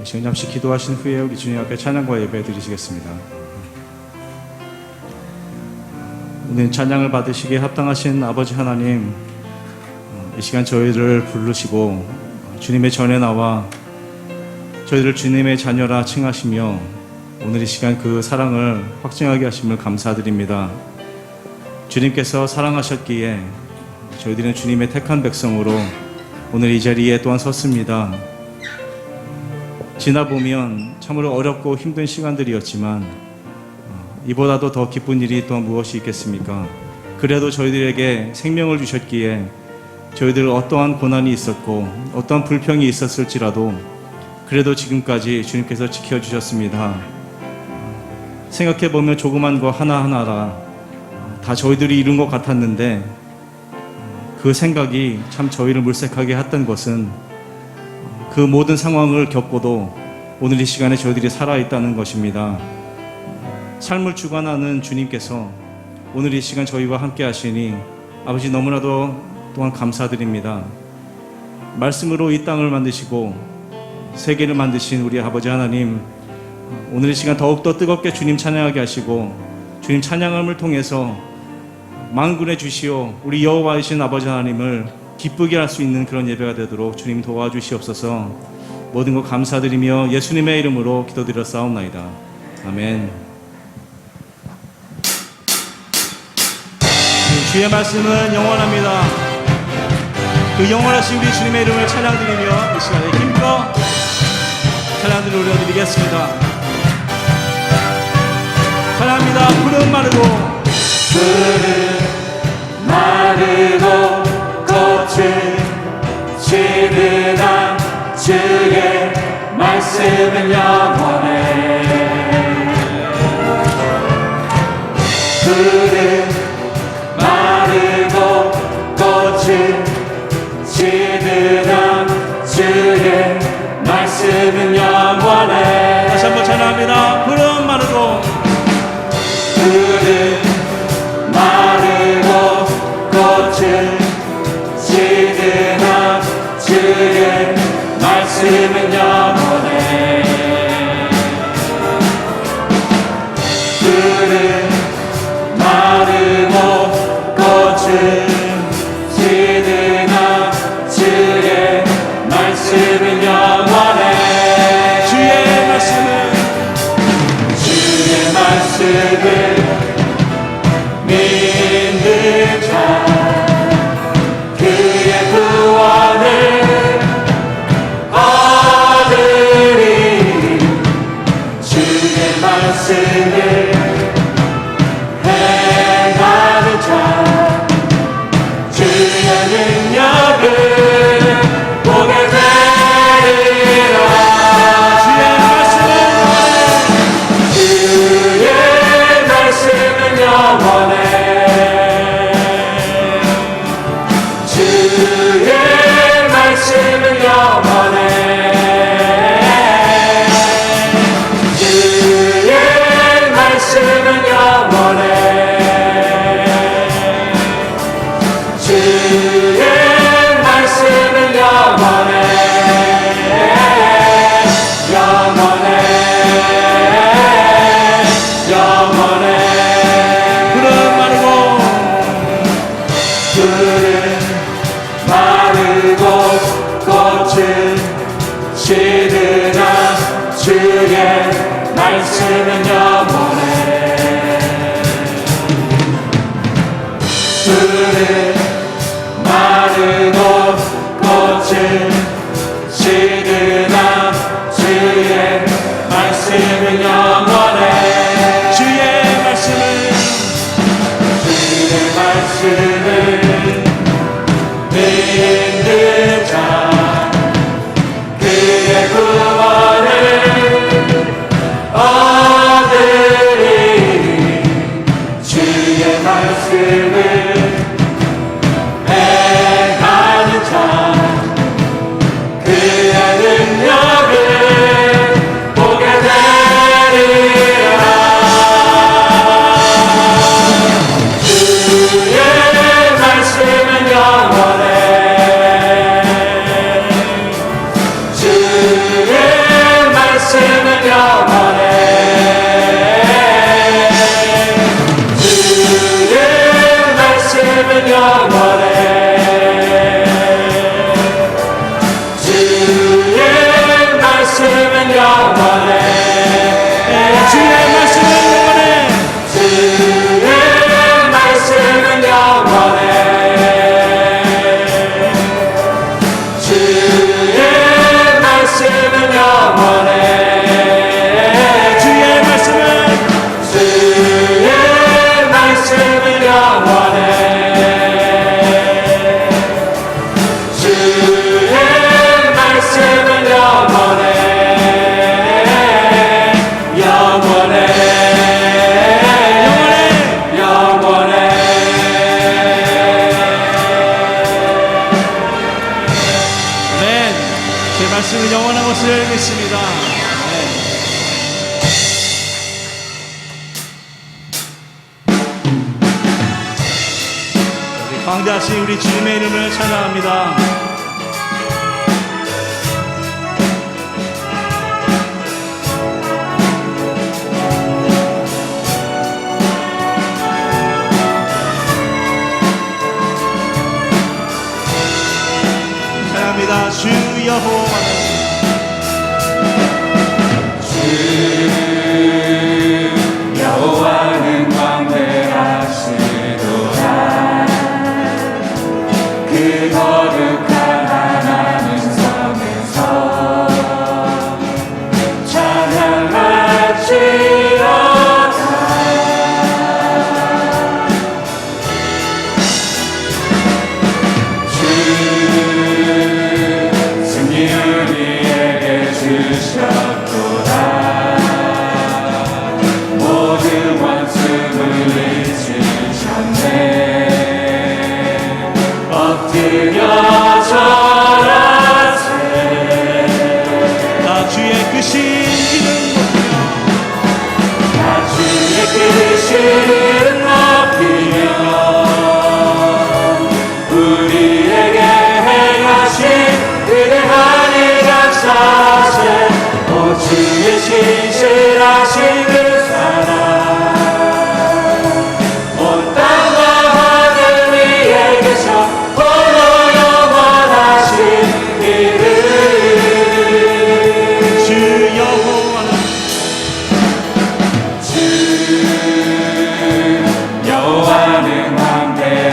시간 잠시 기도하신 후에 우리 주님 앞에 찬양과 예배 드리시겠습니다. 오늘 찬양을 받으시기에 합당하신 아버지 하나님, 이 시간 저희를 부르시고 주님의 전에 나와 저희를 주님의 자녀라 칭하시며 오늘 이 시간 그 사랑을 확증하게 하심을 감사드립니다. 주님께서 사랑하셨기에 저희들은 주님의 택한 백성으로 오늘 이 자리에 또한 섰습니다. 지나보면 참으로 어렵고 힘든 시간들이었지만 이보다도 더 기쁜 일이 또 무엇이 있겠습니까? 그래도 저희들에게 생명을 주셨기에 저희들 어떠한 고난이 있었고 어떠한 불평이 있었을지라도 그래도 지금까지 주님께서 지켜주셨습니다. 생각해보면 조그만 거 하나하나라 다 저희들이 이룬 것 같았는데 그 생각이 참 저희를 물색하게 했던 것은 그 모든 상황을 겪고도 오늘 이 시간에 저희들이 살아있다는 것입니다. 삶을 주관하는 주님께서 오늘 이 시간 저희와 함께 하시니 아버지 너무나도 또한 감사드립니다. 말씀으로 이 땅을 만드시고 세계를 만드신 우리 아버지 하나님, 오늘 이 시간 더욱더 뜨겁게 주님 찬양하게 하시고 주님 찬양함을 통해서 만군의 주시오 우리 여호와이신 아버지 하나님을 기쁘게 할 수 있는 그런 예배가 되도록 주님 도와주시옵소서. 모든 것 감사드리며 예수님의 이름으로 기도드렸사옵나이다. 아멘. 주의 말씀은 영원합니다. 그 영원하신 우리 주님의 이름을 찬양드리며 이 시간에 힘껏 찬양들을 올려드리겠습니다. 찬양합니다. 푸른 마르고 꽃을 지르다 주의 말씀은 영원해. 푸른 마르고 꽃을 지르다 주의 말씀은 영원해. 다시 한번 찬양합니다. 푸른 마르고 꽃을 지르다 주의 말씀은 영원해. 푸른 마르고 꽃을 지르다 주의 말씀은 영원해. 주의 말씀을 믿는 자 그의 구원을 얻으리. 주의 말씀을 행하는 자 주의 능력을 보게 되리라. 주의 말씀은 영원해. 주의 말씀은 영원해. 주의 말씀은 영원해. 주의 말씀은 영원해. 영원해. 영원해. 푸른 마르고 마르고 꽃을 지르다 주의 말씀은 영원해. 푸른 마르고 꽃을 지르다 주의 말씀은 영원해. 주의 말씀을 믿는 자 그의 구원을 얻으리. 주의 말씀을 광대하신 우리 주님의 이름을 찬양합니다. 찬양합니다. 주 여호와는 여호와는 광대하시도다. 그 거룩한 하나님 성에서 찬양할지어다. 주 승리를 우리에게 주셨도다. 모든 원수를 이치셨네. 엎드려 절하세. 나 주의 크신 이름 높이며 나 주의 크신 이름 높이며 우리에게 행하신 위대한 일 감사하세. 오 주의 신실하신 그 사랑 온 땅과 하늘 위에 계셔 홀로 영원하신 이름. 주 여호와는 여호와는 광대하시도다.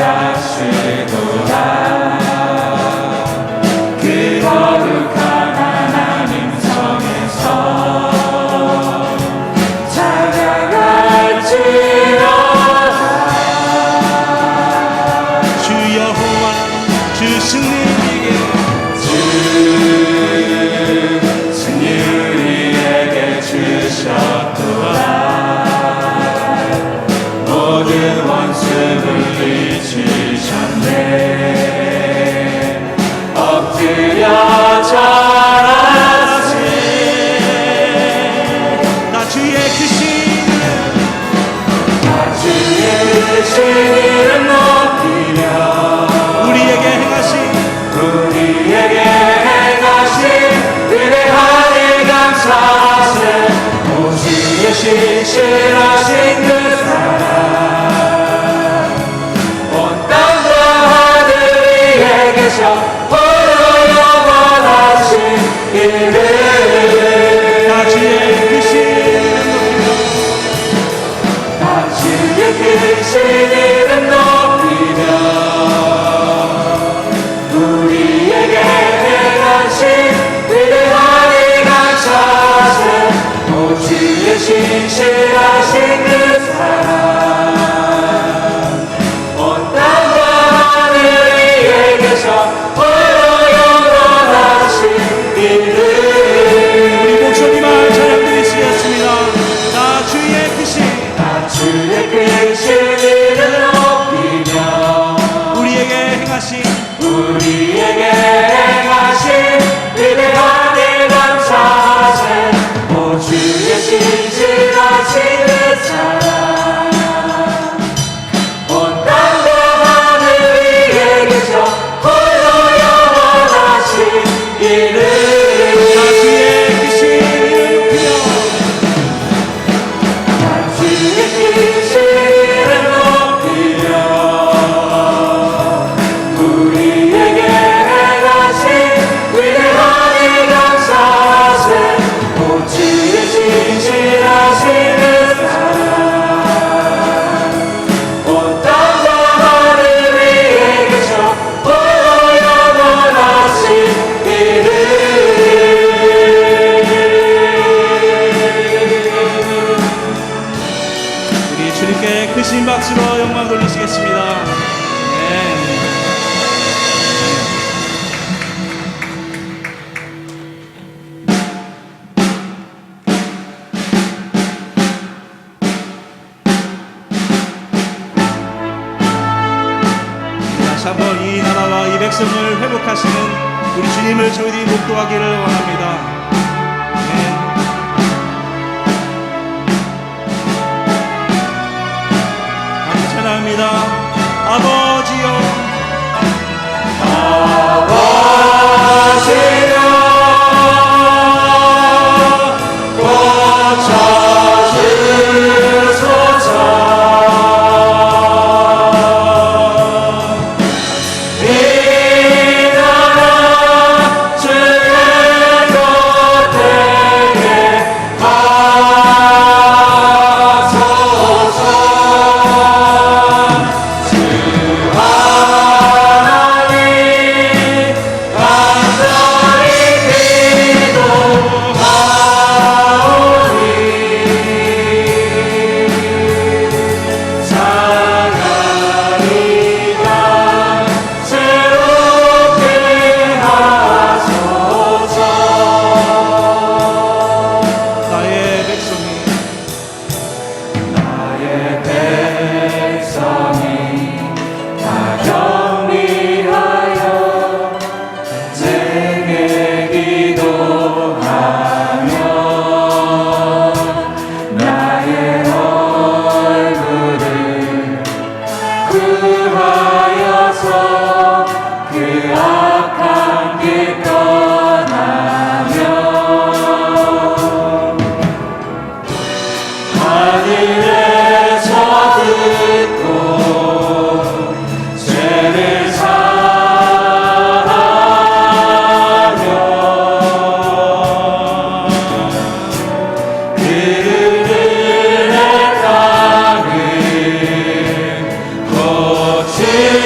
그 거룩한 하나님 성에서 찬양할지어다. 주 여호와는 주 승리에게 주 승리를 우리에게 주셨도다. 모든 원수를 이치셨네. 엎드려 절하세. 나 주의 크신 이름 나 주의 크신 이름 높이며 우리에게 행하신 위대한 일 감사하세. 오 주의 신실하신 그 사랑 온 땅과 하늘 위에 계셔 홀로 영원하신 이름. 나 주의 크신 이름 높이며 나 주의 크신 이름 높이며 우리에게 행하신 위대한 일 감사하세. 오 주의 신실하신 그 사랑 온 땅과 하늘 위에 계셔 홀로 영원하신 이름. 우리 목소리만 찬양 드리시겠습니다. 나 주의 크신 나 주의 크신 이름 높이며 우리에게 행하신 우리에게 행하신 위대한 일 감사하세. 오 주의 신실하신 그 사랑 온 땅과 하늘 위에 계셔 홀로 영원하신 이름. 나 주의 크신 이름 높이며 나 주의 크신 이름 높이며 우리에게 행하신 위대한 일 감사하세. 오 주의 신실하신 그 사랑 온 땅과 하늘 위에 계셔 홀로 영원하신 이름. 우리 주님께 크신 박수로 영광 돌리시겠습니다. 네. 다시 한번 이 나라와 이 백성을 회복하시는 우리 주님을 저희들이 목도하기를 원합니다. 아멘. 찬양합니다. 아버지여 하늘에서 듣고 죄를 사하며 그들의 땅을 거치리라.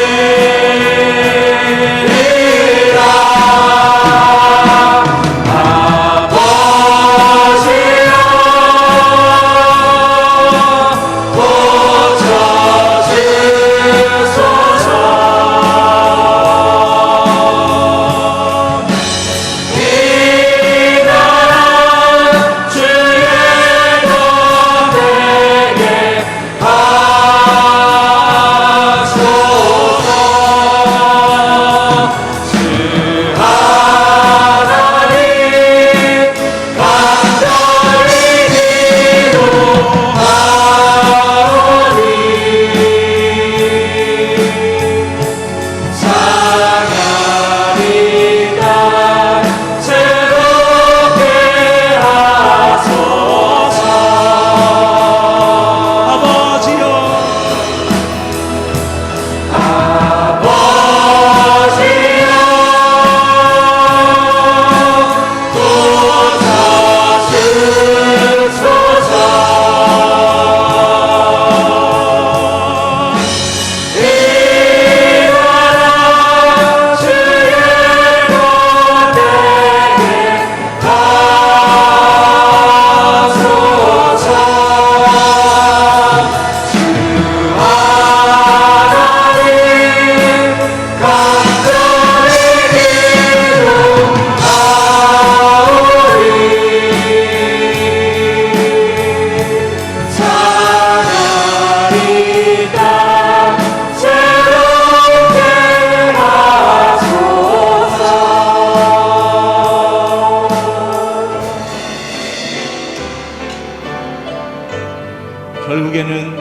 결국에는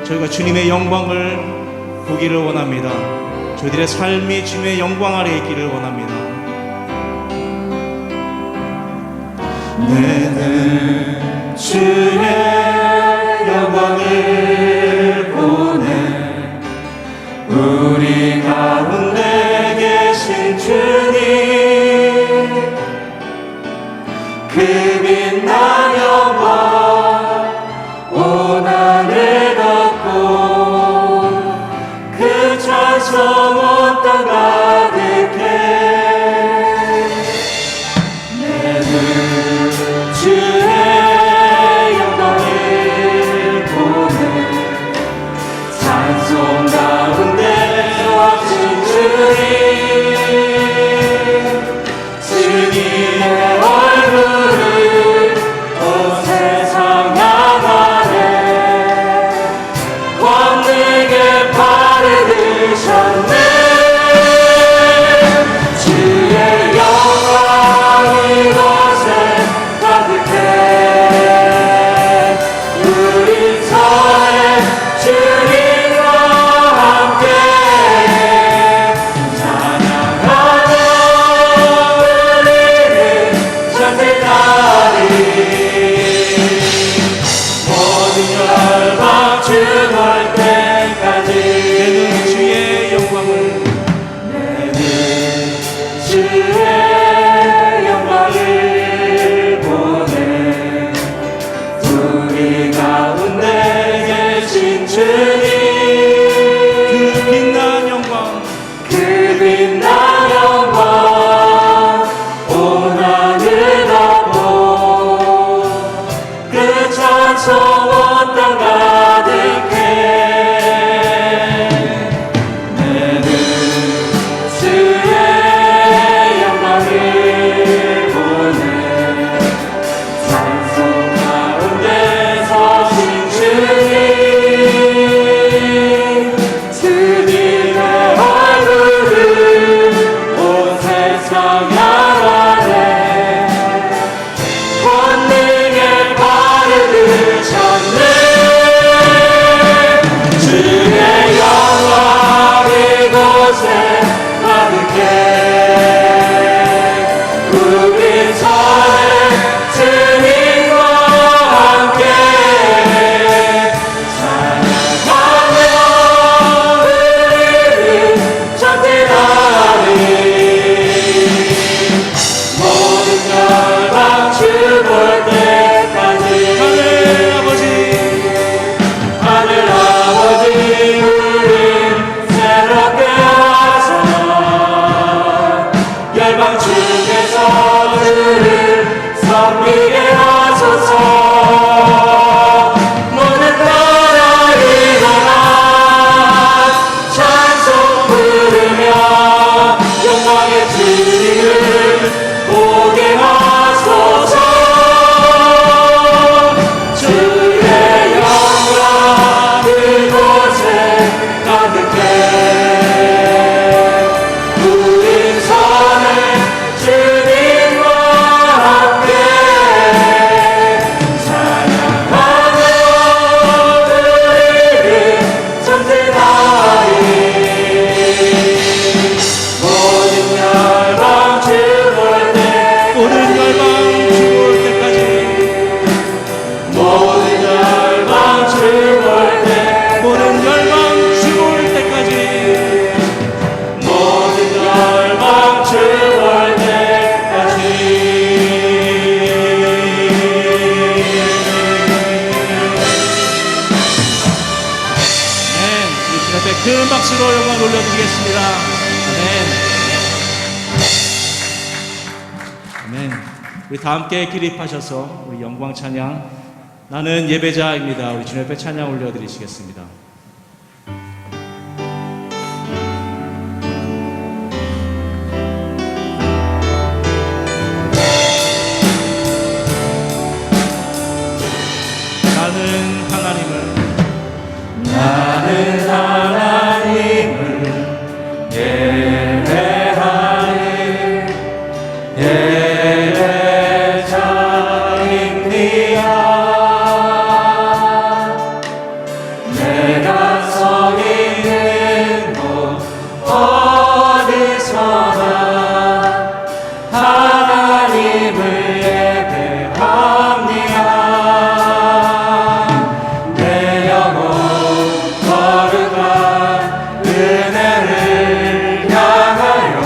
저희가 주님의 영광을 보기를 원합니다. 저희들의 삶이 주님의 영광 아래 있기를 원합니다. 내는 주의 영광을 보네. 우리 가운데 계신 주님, 그 빛난 영광 온 하늘 덮고 그 찬송 온 땅 가득해. 내는 주의 영광을 보네. 찬송 가운데 오신 주님, 주님의 얼굴을 온 세상 향하네. 권능의 발을 드셨네. 주의 영광 이곳에 가득해. 우리 서에 주님과 함께 찬양하며 우리는 전대까지 모든 열방 주볼 때까지. 내는 주의 영광을 내는 주의 영광을 보네. 우리 가운데 계신 주님, 그 빛난 영광 그 빛난 영광 온 하늘 덮고 그 찬송 온 땅 가득해. 내는 주의 영광을 보네. 찬송 가운데 서신 주님, 주님의 얼굴을 온 세상 향하네. 권능의 발을 드셨네. 큰 박수로 영광 올려드리겠습니다. 아멘. 아멘. 우리 다 함께 기립하셔서 우리 영광 찬양, 나는 예배자입니다. 우리 주님 앞에 찬양 올려드리시겠습니다. 나는 하나님을 예배하는 예배자입니다. 내가 서 있는 곳 어디서나 하나님을 예배합니다. 내 영혼 거룩한 은혜를 향하여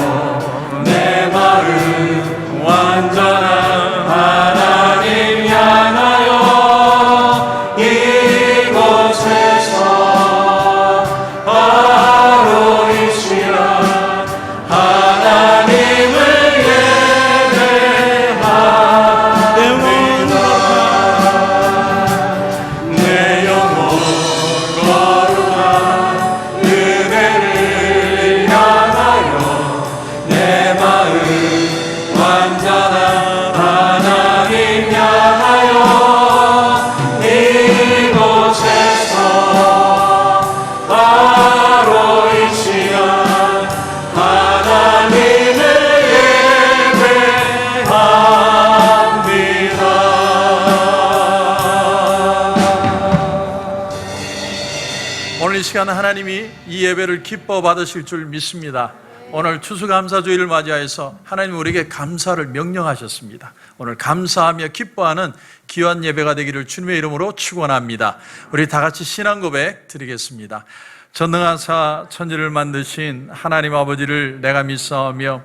내 마음 완전한 하나님 향하여 이곳에서 바로 이 시간 하나님을 예배합니다. 내 영혼 거룩한 은혜를 향하여 내 마음 완전한 하나님 향하여 이곳에서 바로 이 시간 하나님을 예배합니다. 오늘 이 시간 하나님이 이 예배를 기뻐 받으실 줄 믿습니다. 오늘 추수감사주의를 맞이하여서 하나님 우리에게 감사를 명령하셨습니다. 오늘 감사하며 기뻐하는 귀한 예배가 되기를 주님의 이름으로 축원합니다. 우리 다 같이 신앙 고백 드리겠습니다. 전능하사 천지를 만드신 하나님 아버지를 내가 믿사오며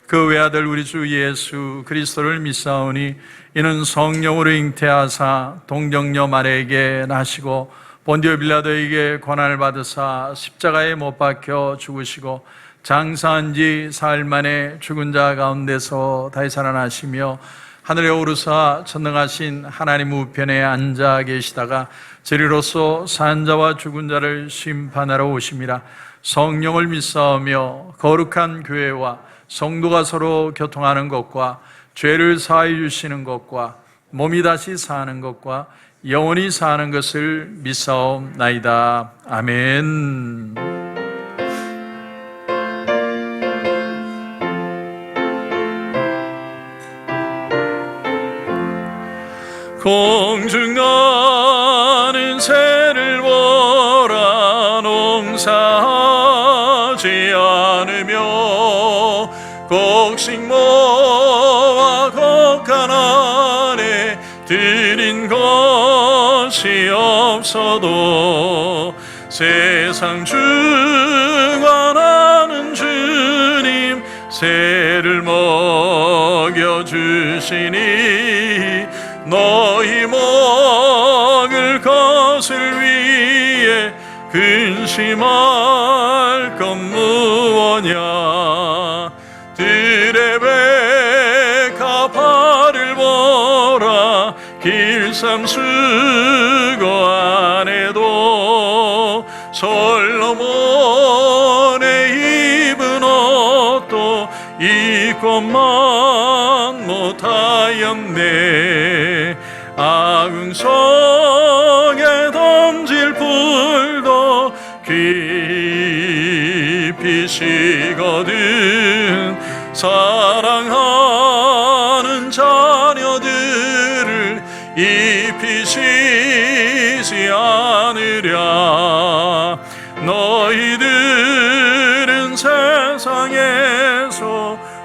그 외아들 우리 주 예수 그리스도를 믿사오니 이는 성령으로 잉태하사 동정녀 마리아에게 나시고 본디오 빌라도에게 고난을 받으사 십자가에 못 박혀 죽으시고 장사한 지 사흘 만에 죽은 자 가운데서 다시 살아나시며 하늘에 오르사 전능하신 하나님 우편에 앉아 계시다가 저리로서 산 자와 죽은 자를 심판하러 오심이라. 성령을 믿사오며 거룩한 교회와 성도가 서로 교통하는 것과 죄를 사하여 주시는 것과 몸이 다시 사는 것과 영원히 사는 것을 믿사옵나이다. 아멘. 공중나는 새를 보라 농사하지 않으며 곡식모와 곡간 안에 들인 것이 없어도 세상 주관하는 주님 새를 먹여주시니 너희 먹을 것을 위해 근심할 것 무엇냐. 들의 백합화를 보라 길쌈 수고 안에도 솔로몬의 입은 옷도 입고만 못하였네. 아궁성에 던질 불도 깊이 시거든 사랑하는 자녀들을 입히시지 않으랴. 너희들은 세상에서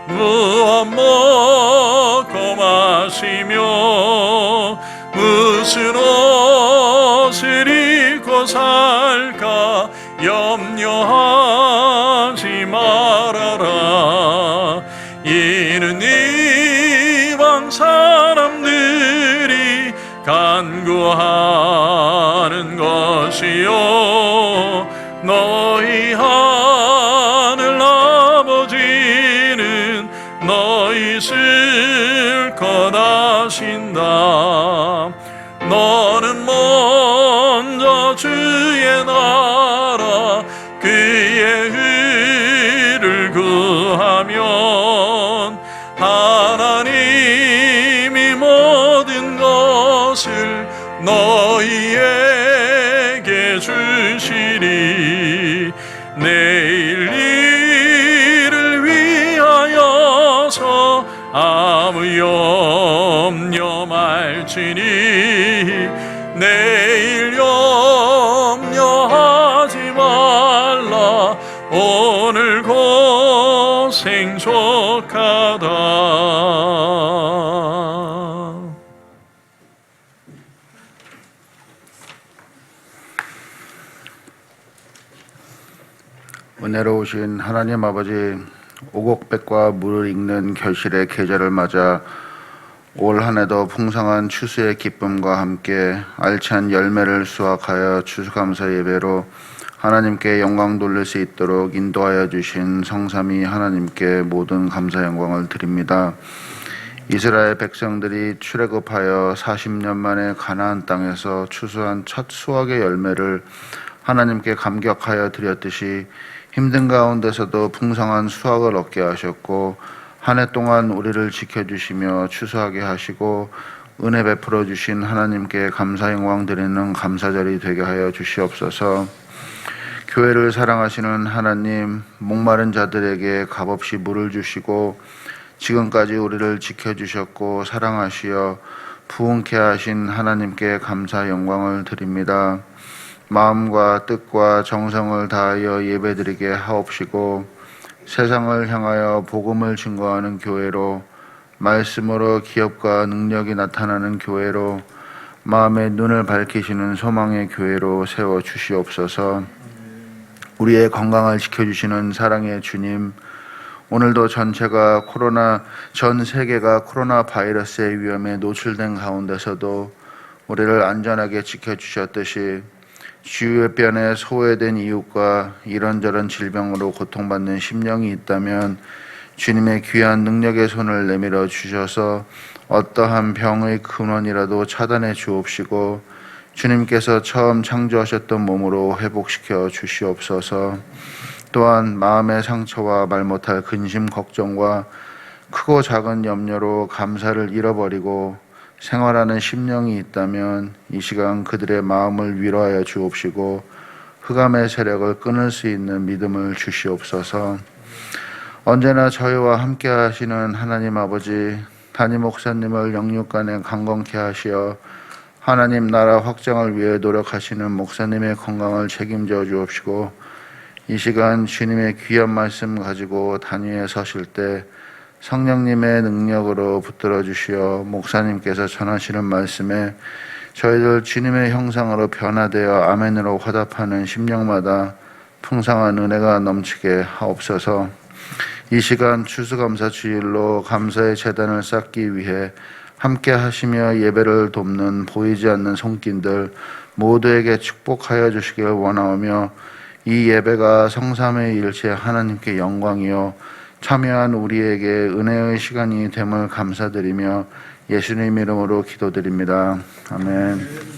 무엇 먹고 마시며 무슨 옷을 입고 살까 염려하지 말아라. 이는 이방 사람들이 간구하는 것이요 너희 하늘 아버지는 너희 실컷 아신다. 너는 먼저 주의 나라 그의 의를 구하면 하나님이 모든 것을 너희에게 주시리. 내일 일을 위하여서 아무 염려 말지니 내일 염려하지 말라. 오늘 고생 족하다. 은혜로우신 하나님 아버지, 오곡백과 물을 읽는 결실의 계절을 맞아 올 한해도 풍성한 추수의 기쁨과 함께 알찬 열매를 수확하여 추수감사 예배로 하나님께 영광 돌릴 수 있도록 인도하여 주신 성삼위 하나님께 모든 감사 영광을 드립니다. 이스라엘 백성들이 출애굽하여 40년 만에 가나안 땅에서 추수한 첫 수확의 열매를 하나님께 감격하여 드렸듯이 힘든 가운데서도 풍성한 수확을 얻게 하셨고 한 해 동안 우리를 지켜주시며 추수하게 하시고 은혜 베풀어 주신 하나님께 감사 영광 드리는 감사절이 되게 하여 주시옵소서. 교회를 사랑하시는 하나님, 목마른 자들에게 값없이 물을 주시고 지금까지 우리를 지켜주셨고 사랑하시어 부흥케 하신 하나님께 감사 영광을 드립니다. 마음과 뜻과 정성을 다하여 예배드리게 하옵시고 세상을 향하여 복음을 증거하는 교회로, 말씀으로 기업과 능력이 나타나는 교회로, 마음의 눈을 밝히시는 소망의 교회로 세워 주시옵소서. 우리의 건강을 지켜주시는 사랑의 주님, 오늘도 전 세계가 코로나 바이러스의 위험에 노출된 가운데서도 우리를 안전하게 지켜주셨듯이 주변에 소외된 이웃과 이런저런 질병으로 고통받는 심령이 있다면 주님의 귀한 능력의 손을 내밀어 주셔서 어떠한 병의 근원이라도 차단해 주옵시고 주님께서 처음 창조하셨던 몸으로 회복시켜 주시옵소서. 또한 마음의 상처와 말 못할 근심 걱정과 크고 작은 염려로 감사를 잃어버리고 생활하는 심령이 있다면 이 시간 그들의 마음을 위로하여 주옵시고 흑암의 세력을 끊을 수 있는 믿음을 주시옵소서. 언제나 저희와 함께 하시는 하나님 아버지, 담임 목사님을 영육간에 강건케 하시어 하나님 나라 확장을 위해 노력하시는 목사님의 건강을 책임져 주옵시고 이 시간 주님의 귀한 말씀 가지고 단위에 서실 때 성령님의 능력으로 붙들어 주시어 목사님께서 전하시는 말씀에 저희들 주님의 형상으로 변화되어 아멘으로 화답하는 심령마다 풍성한 은혜가 넘치게 하옵소서. 이 시간 추수감사 주일로 감사의 제단을 쌓기 위해 함께 하시며 예배를 돕는 보이지 않는 손길들 모두에게 축복하여 주시길 원하오며 이 예배가 성삼의 일체 하나님께 영광이요 참여한 우리에게 은혜의 시간이 됨을 감사드리며 예수님 이름으로 기도드립니다. 아멘. 아멘.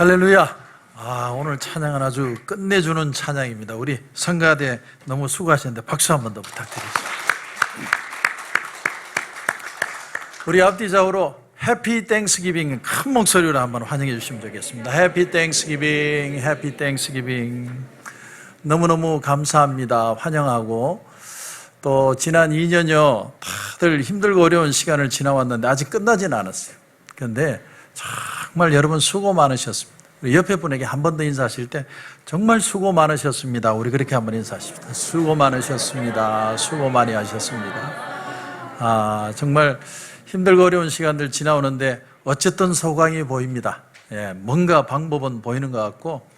할렐루야. 오늘 찬양은 아주 끝내주는 찬양입니다. 우리 성가대 너무 수고하셨는데 박수 한 번 더 부탁드리겠습니다. 우리 앞뒤좌우로 해피 땡스기빙 큰 목소리로 한번 환영해 주시면 좋겠습니다. 해피 땡스기빙, 해피 땡스기빙. 너무너무 감사합니다. 환영하고, 또 지난 2년여 다들 힘들고 어려운 시간을 지나왔는데 아직 끝나지는 않았어요. 그런데 정말 여러분 수고 많으셨습니다. 우리 옆에 분에게 한 번 더 인사하실 때 정말 수고 많으셨습니다. 우리 그렇게 한번 인사하십시다. 수고 많으셨습니다. 수고 많이 하셨습니다. 정말 힘들고 어려운 시간들 지나오는데 어쨌든 소강이 보입니다. 뭔가 방법은 보이는 것 같고,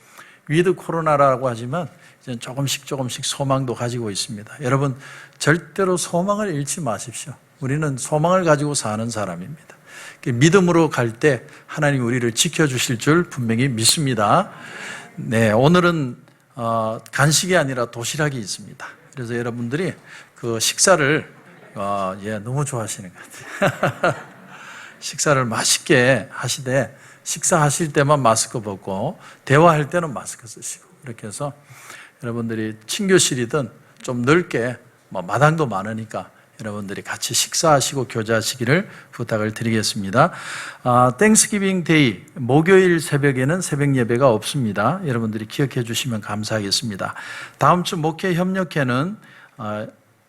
위드 코로나라고 하지만 이제 조금씩 소망도 가지고 있습니다. 여러분 절대로 소망을 잃지 마십시오. 우리는 소망을 가지고 사는 사람입니다. 믿음으로 갈 때 하나님 우리를 지켜주실 줄 분명히 믿습니다. 네, 오늘은 간식이 아니라 도시락이 있습니다. 그래서 여러분들이 그 식사를 너무 좋아하시는 것 같아요. 식사를 맛있게 하시되, 식사하실 때만 마스크 벗고 대화할 때는 마스크 쓰시고, 이렇게 해서 여러분들이 친교실이든 좀 넓게, 마당도 많으니까 여러분들이 같이 식사하시고 교제하시기를 부탁을 드리겠습니다. 땡스기빙 데이 목요일 새벽에는 새벽 예배가 없습니다. 여러분들이 기억해 주시면 감사하겠습니다. 다음 주 목회 협력회는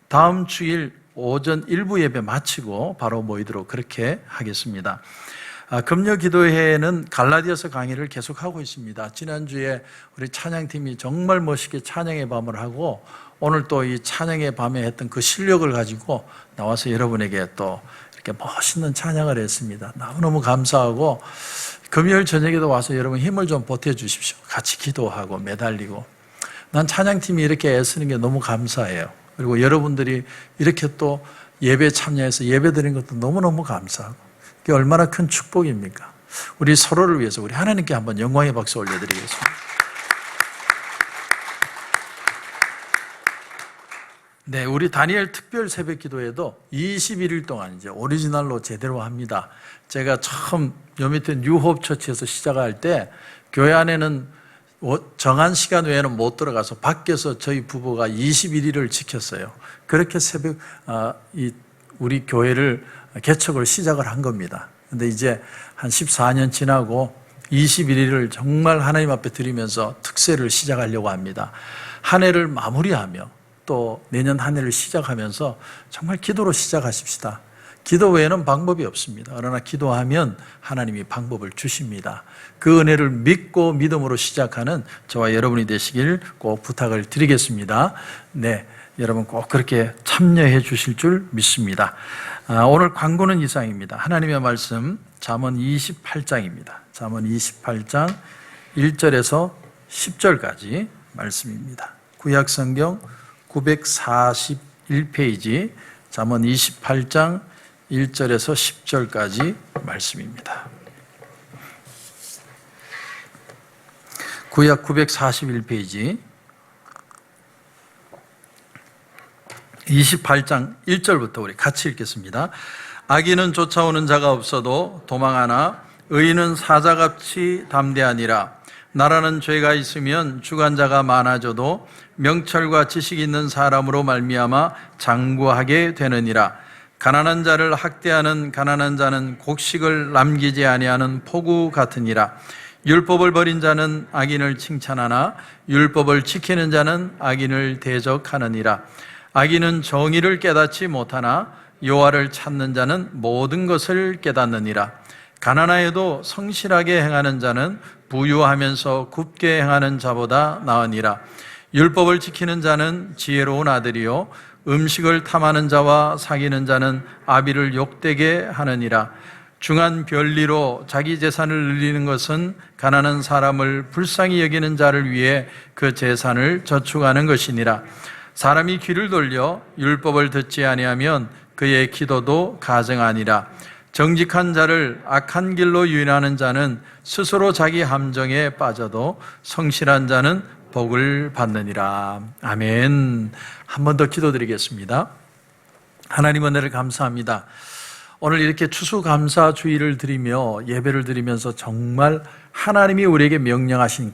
다음 주일 오전 일부 예배 마치고 바로 모이도록 그렇게 하겠습니다. 금요 기도회는 갈라디아서 강의를 계속하고 있습니다. 지난주에 우리 찬양팀이 정말 멋있게 찬양의 밤을 하고, 오늘 또 이 찬양의 밤에 했던 그 실력을 가지고 나와서 여러분에게 또 이렇게 멋있는 찬양을 했습니다. 너무너무 감사하고, 금요일 저녁에도 와서 여러분 힘을 좀 보태주십시오. 같이 기도하고 매달리고. 난 찬양팀이 이렇게 애쓰는 게 너무 감사해요. 그리고 여러분들이 이렇게 또 예배 참여해서 예배 드리는 것도 너무너무 감사하고, 그게 얼마나 큰 축복입니까? 우리 서로를 위해서 우리 하나님께 한번 영광의 박수 올려드리겠습니다. 네, 우리 다니엘 특별 새벽 기도회도 21일 동안 이제 오리지널로 제대로 합니다. 제가 처음 요 밑에 뉴홉 처치에서 시작할 때 교회 안에는 정한 시간 외에는 못 들어가서 밖에서 저희 부부가 21일을 지켰어요. 그렇게 새벽 우리 교회를 개척을 시작을 한 겁니다. 근데 이제 한 14년 지나고 21일을 정말 하나님 앞에 드리면서 특세를 시작하려고 합니다. 한 해를 마무리하며 또 내년 한 해를 시작하면서 정말 기도로 시작하십시다. 기도 외에는 방법이 없습니다. 그러나 기도하면 하나님이 방법을 주십니다. 그 은혜를 믿고 믿음으로 시작하는 저와 여러분이 되시길 꼭 부탁을 드리겠습니다. 네, 여러분 꼭 그렇게 참여해 주실 줄 믿습니다. 오늘 광고는 이상입니다. 하나님의 말씀 잠언 28장입니다. 잠언 28장 1절에서 10절까지 말씀입니다. 구약성경 941페이지 잠언 28장 1절에서 10절까지 말씀입니다. 구약 941페이지 28장 1절부터 우리 같이 읽겠습니다. 악인은 쫓아오는 자가 없어도 도망하나 의인은 사자같이 담대하니라. 나라는 죄가 있으면 주관자가 많아져도 명철과 지식 있는 사람으로 말미암아 장구하게 되느니라. 가난한 자를 학대하는 가난한 자는 곡식을 남기지 아니하는 포구 같으니라. 율법을 버린 자는 악인을 칭찬하나 율법을 지키는 자는 악인을 대적하느니라. 악인은 정의를 깨닫지 못하나 여호와를 찾는 자는 모든 것을 깨닫느니라. 가난하여도 성실하게 행하는 자는 부유하면서 굽게 행하는 자보다 나으니라. 율법을 지키는 자는 지혜로운 아들이요 음식을 탐하는 자와 사귀는 자는 아비를 욕되게 하느니라. 중한 별리로 자기 재산을 늘리는 것은 가난한 사람을 불쌍히 여기는 자를 위해 그 재산을 저축하는 것이니라. 사람이 귀를 돌려 율법을 듣지 아니하면 그의 기도도 가증하니라. 정직한 자를 악한 길로 유인하는 자는 스스로 자기 함정에 빠져도 성실한 자는 복을 받느니라. 아멘. 한 번 더 기도드리겠습니다. 하나님 은혜를 감사합니다. 오늘 이렇게 추수감사 주일을 드리며 예배를 드리면서 정말 하나님이 우리에게 명령하신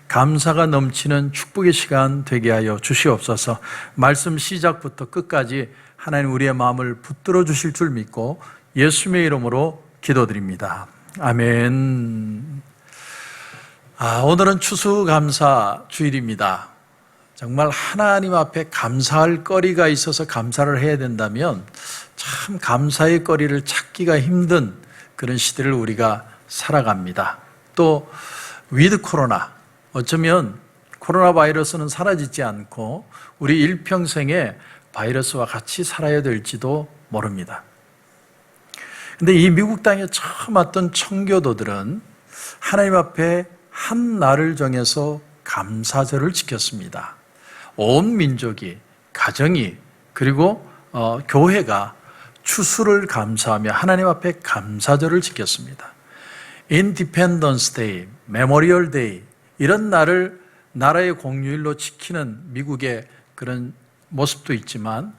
감사가 넘치는 축복의 시간 되게 하여 주시옵소서. 말씀 시작부터 끝까지 하나님 우리의 마음을 붙들어 주실 줄 믿고 예수님의 이름으로 기도드립니다. 아멘. 오늘은 추수감사 주일입니다. 정말 하나님 앞에 감사할 거리가 있어서 감사를 해야 된다면 참 감사의 거리를 찾기가 힘든 그런 시대를 우리가 살아갑니다. 또 위드 코로나, 어쩌면 코로나 바이러스는 사라지지 않고 우리 일평생에 바이러스와 같이 살아야 될지도 모릅니다. 근데 이 미국 땅에 처음 왔던 청교도들은 하나님 앞에 한 날을 정해서 감사절을 지켰습니다. 온 민족이, 가정이, 그리고 교회가 추수를 감사하며 하나님 앞에 감사절을 지켰습니다. 인디펜던스 데이, 메모리얼 데이 이런 날을 나라의 공휴일로 지키는 미국의 그런 모습도 있지만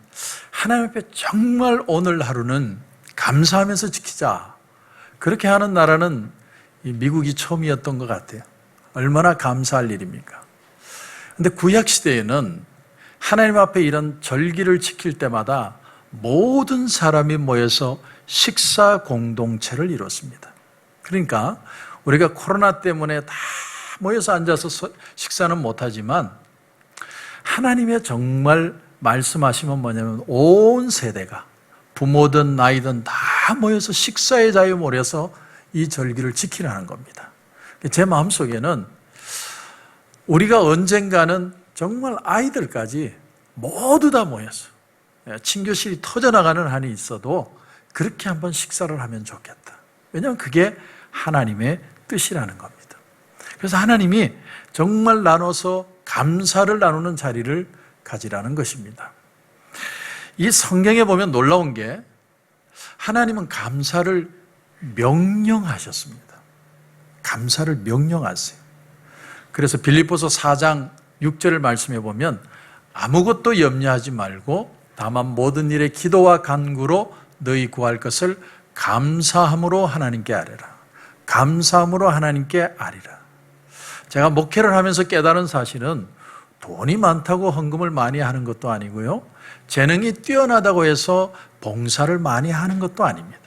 하나님 앞에 정말 오늘 하루는 감사하면서 지키자, 그렇게 하는 나라는 이 미국이 처음이었던 것 같아요. 얼마나 감사할 일입니까? 그런데 구약시대에는 하나님 앞에 이런 절기를 지킬 때마다 모든 사람이 모여서 식사 공동체를 이뤘습니다. 그러니까 우리가 코로나 때문에 다 모여서 앉아서 식사는 못하지만 하나님의 정말 말씀하시면 뭐냐면 온 세대가 부모든 나이든 다 모여서 식사의 자유에 몰여서 이 절기를 지키라는 겁니다. 제 마음속에는 우리가 언젠가는 정말 아이들까지 모두 다 모여서 친교실이 터져나가는 한이 있어도 그렇게 한번 식사를 하면 좋겠다. 왜냐하면 그게 하나님의 뜻이라는 겁니다. 그래서 하나님이 정말 나눠서 감사를 나누는 자리를 가지라는 것입니다. 이 성경에 보면 놀라운 게 하나님은 감사를 명령하셨습니다. 감사를 명령하세요. 그래서 빌립보서 4장 6절을 말씀해 보면 아무것도 염려하지 말고 다만 모든 일에 기도와 간구로 너희 구할 것을 감사함으로 하나님께 아뢰라. 감사함으로 하나님께 아뢰라. 제가 목회를 하면서 깨달은 사실은 돈이 많다고 헌금을 많이 하는 것도 아니고요, 재능이 뛰어나다고 해서 봉사를 많이 하는 것도 아닙니다.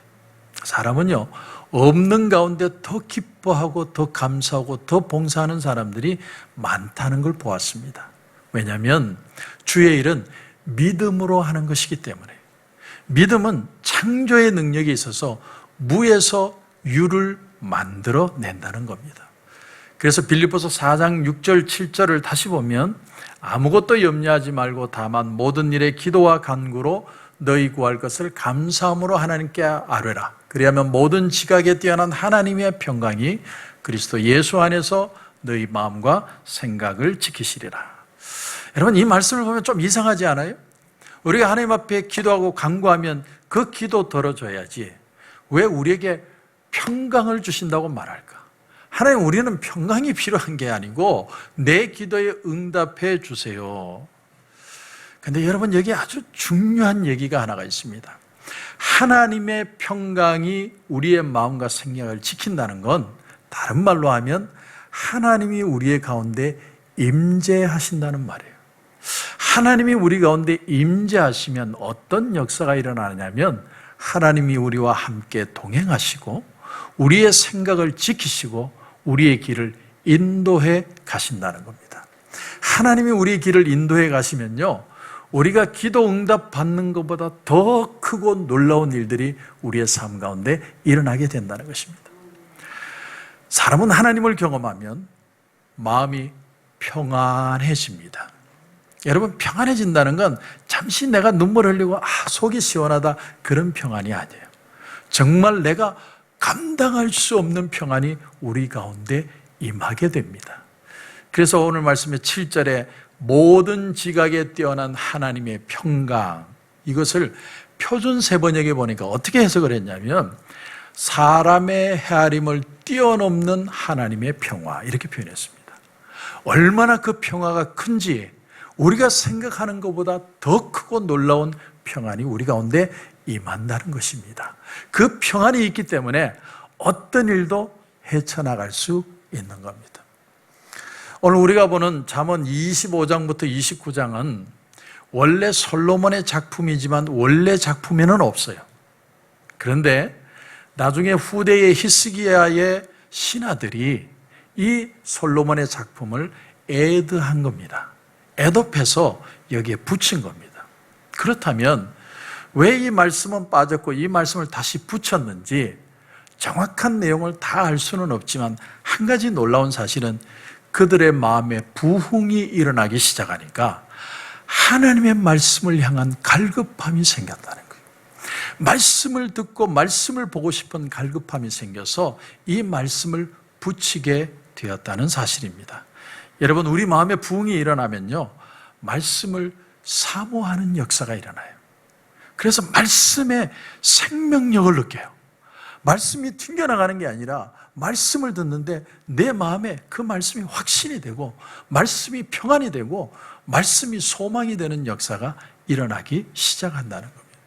사람은요, 없는 가운데 더 기뻐하고 더 감사하고 더 봉사하는 사람들이 많다는 걸 보았습니다. 왜냐하면 주의 일은 믿음으로 하는 것이기 때문에. 믿음은 창조의 능력이 있어서 무에서 유를 만들어 낸다는 겁니다. 그래서 빌립보서 4장 6절 7절을 다시 보면 아무것도 염려하지 말고 다만 모든 일에 기도와 간구로 너희 구할 것을 감사함으로 하나님께 아뢰라. 그리하면 모든 지각에 뛰어난 하나님의 평강이 그리스도 예수 안에서 너희 마음과 생각을 지키시리라. 여러분, 이 말씀을 보면 좀 이상하지 않아요? 우리가 하나님 앞에 기도하고 간구하면 그 기도 들어줘야지 왜 우리에게 평강을 주신다고 말할까? 하나님, 우리는 평강이 필요한 게 아니고 내 기도에 응답해 주세요. 근데 여러분, 여기 아주 중요한 얘기가 하나가 있습니다. 하나님의 평강이 우리의 마음과 생각을 지킨다는 건 다른 말로 하면 하나님이 우리의 가운데 임재하신다는 말이에요. 하나님이 우리 가운데 임재하시면 어떤 역사가 일어나냐면 하나님이 우리와 함께 동행하시고 우리의 생각을 지키시고 우리의 길을 인도해 가신다는 겁니다. 하나님이 우리의 길을 인도해 가시면요, 우리가 기도 응답 받는 것보다 더 크고 놀라운 일들이 우리의 삶 가운데 일어나게 된다는 것입니다. 사람은 하나님을 경험하면 마음이 평안해집니다. 여러분, 평안해진다는 건 잠시 내가 눈물 흘리고 속이 시원하다 그런 평안이 아니에요. 정말 내가 감당할 수 없는 평안이 우리 가운데 임하게 됩니다. 그래서 오늘 말씀의 7절에 모든 지각에 뛰어난 하나님의 평강, 이것을 표준 세번역에 보니까 어떻게 해석을 했냐면 사람의 헤아림을 뛰어넘는 하나님의 평화, 이렇게 표현했습니다. 얼마나 그 평화가 큰지 우리가 생각하는 것보다 더 크고 놀라운 평안이 우리 가운데 임한다는 것입니다. 그 평안이 있기 때문에 어떤 일도 헤쳐나갈 수 있는 겁니다. 오늘 우리가 보는 잠언 25장부터 29장은 원래 솔로몬의 작품이지만 원래 작품에는 없어요. 그런데 나중에 후대의 히스기야의 신하들이 이 솔로몬의 작품을 애드한 겁니다. 애독해서 여기에 붙인 겁니다. 그렇다면 왜 이 말씀은 빠졌고 이 말씀을 다시 붙였는지 정확한 내용을 다 알 수는 없지만 한 가지 놀라운 사실은 그들의 마음에 부흥이 일어나기 시작하니까 하나님의 말씀을 향한 갈급함이 생겼다는 거예요. 말씀을 듣고 말씀을 보고 싶은 갈급함이 생겨서 이 말씀을 붙이게 되었다는 사실입니다. 여러분, 우리 마음에 부흥이 일어나면요, 말씀을 사모하는 역사가 일어나요. 그래서 말씀의 생명력을 느껴요. 말씀이 튕겨나가는 게 아니라 말씀을 듣는데 내 마음에 그 말씀이 확신이 되고 말씀이 평안이 되고 말씀이 소망이 되는 역사가 일어나기 시작한다는 겁니다.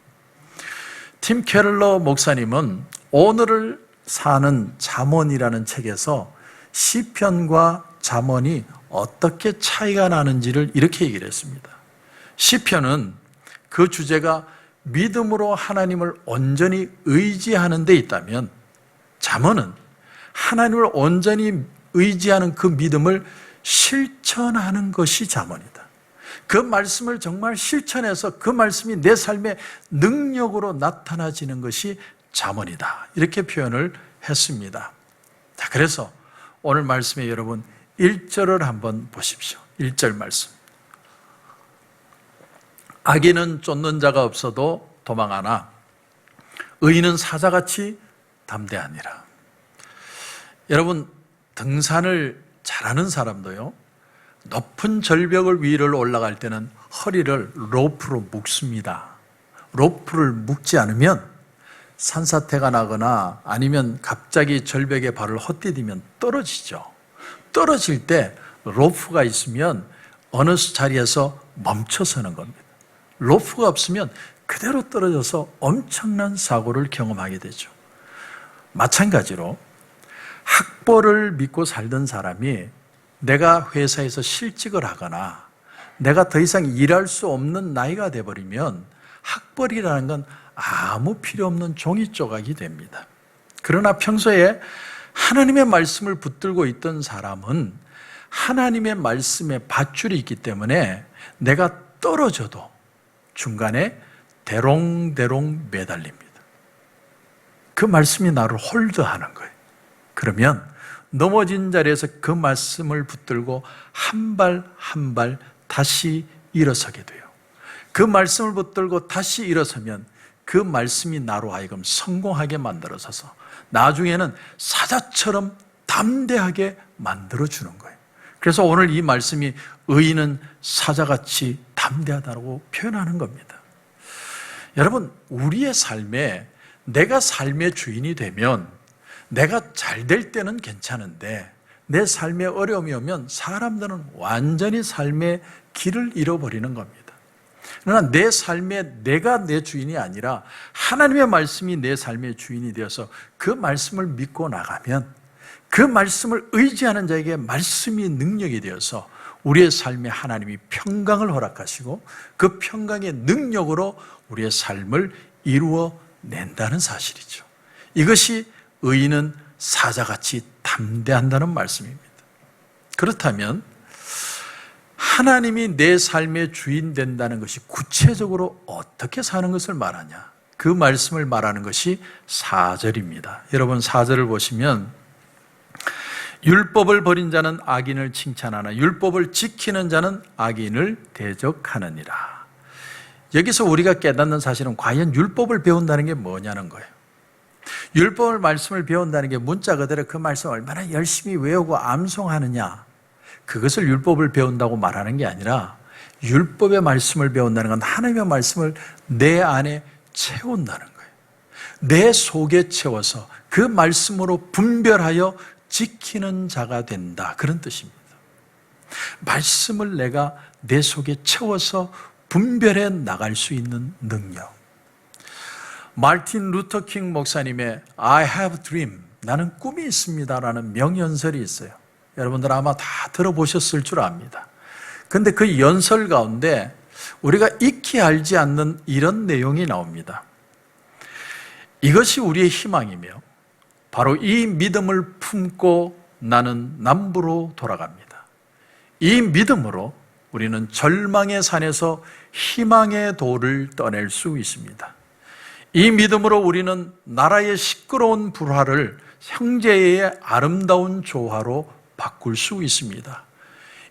팀 캐럴러 목사님은 오늘을 사는 잠언이라는 책에서 시편과 잠언이 어떻게 차이가 나는지를 이렇게 얘기를 했습니다. 시편은 그 주제가 믿음으로 하나님을 온전히 의지하는 데 있다면 잠언은 하나님을 온전히 의지하는 그 믿음을 실천하는 것이 잠언이다. 그 말씀을 정말 실천해서 그 말씀이 내 삶의 능력으로 나타나지는 것이 잠언이다. 이렇게 표현을 했습니다. 자, 그래서 오늘 말씀에 여러분 1절을 한번 보십시오. 1절 말씀. 악인은 쫓는 자가 없어도 도망하나 의인은 사자같이 담대하니라. 여러분, 등산을 잘하는 사람도요, 높은 절벽을 위를 올라갈 때는 허리를 로프로 묶습니다. 로프를 묶지 않으면 산사태가 나거나 아니면 갑자기 절벽에 발을 헛디디면 떨어지죠. 떨어질 때 로프가 있으면 어느 자리에서 멈춰서는 겁니다. 로프가 없으면 그대로 떨어져서 엄청난 사고를 경험하게 되죠. 마찬가지로 학벌을 믿고 살던 사람이 내가 회사에서 실직을 하거나 내가 더 이상 일할 수 없는 나이가 돼버리면 학벌이라는 건 아무 필요 없는 종이 조각이 됩니다. 그러나 평소에 하나님의 말씀을 붙들고 있던 사람은 하나님의 말씀에 밧줄이 있기 때문에 내가 떨어져도 중간에 대롱대롱 매달립니다. 그 말씀이 나를 홀드하는 거예요. 그러면 넘어진 자리에서 그 말씀을 붙들고 한 발 한 발 다시 일어서게 돼요. 그 말씀을 붙들고 다시 일어서면 그 말씀이 나로 하여금 성공하게 만들어서서 나중에는 사자처럼 담대하게 만들어주는 거예요. 그래서 오늘 이 말씀이 의인은 사자같이 담대하다고 표현하는 겁니다. 여러분, 우리의 삶에 내가 삶의 주인이 되면 내가 잘 될 때는 괜찮은데 내 삶에 어려움이 오면 사람들은 완전히 삶의 길을 잃어버리는 겁니다. 그러나 내 삶에 내가 내 주인이 아니라 하나님의 말씀이 내 삶의 주인이 되어서 그 말씀을 믿고 나가면 그 말씀을 의지하는 자에게 말씀이 능력이 되어서 우리의 삶에 하나님이 평강을 허락하시고 그 평강의 능력으로 우리의 삶을 이루어낸다는 사실이죠. 이것이 의인은 사자같이 담대한다는 말씀입니다. 그렇다면 하나님이 내 삶의 주인 된다는 것이 구체적으로 어떻게 사는 것을 말하냐? 그 말씀을 말하는 것이 4절입니다. 여러분 4절을 보시면 율법을 버린 자는 악인을 칭찬하나 율법을 지키는 자는 악인을 대적하느니라. 여기서 우리가 깨닫는 사실은 과연 율법을 배운다는 게 뭐냐는 거예요. 율법을 말씀을 배운다는 게 문자 그대로 그 말씀을 얼마나 열심히 외우고 암송하느냐, 그것을 율법을 배운다고 말하는 게 아니라 율법의 말씀을 배운다는 건 하나님의 말씀을 내 안에 채운다는 거예요. 내 속에 채워서 그 말씀으로 분별하여 지키는 자가 된다, 그런 뜻입니다. 말씀을 내가 내 속에 채워서 분별해 나갈 수 있는 능력. 마틴 루터 킹 목사님의 I have a dream, 나는 꿈이 있습니다라는 명연설이 있어요. 여러분들 아마 다 들어보셨을 줄 압니다. 그런데 그 연설 가운데 우리가 익히 알지 않는 이런 내용이 나옵니다. 이것이 우리의 희망이며 바로 이 믿음을 품고 나는 남부로 돌아갑니다. 이 믿음으로 우리는 절망의 산에서 희망의 도를 떠낼 수 있습니다. 이 믿음으로 우리는 나라의 시끄러운 불화를 형제의 아름다운 조화로 바꿀 수 있습니다.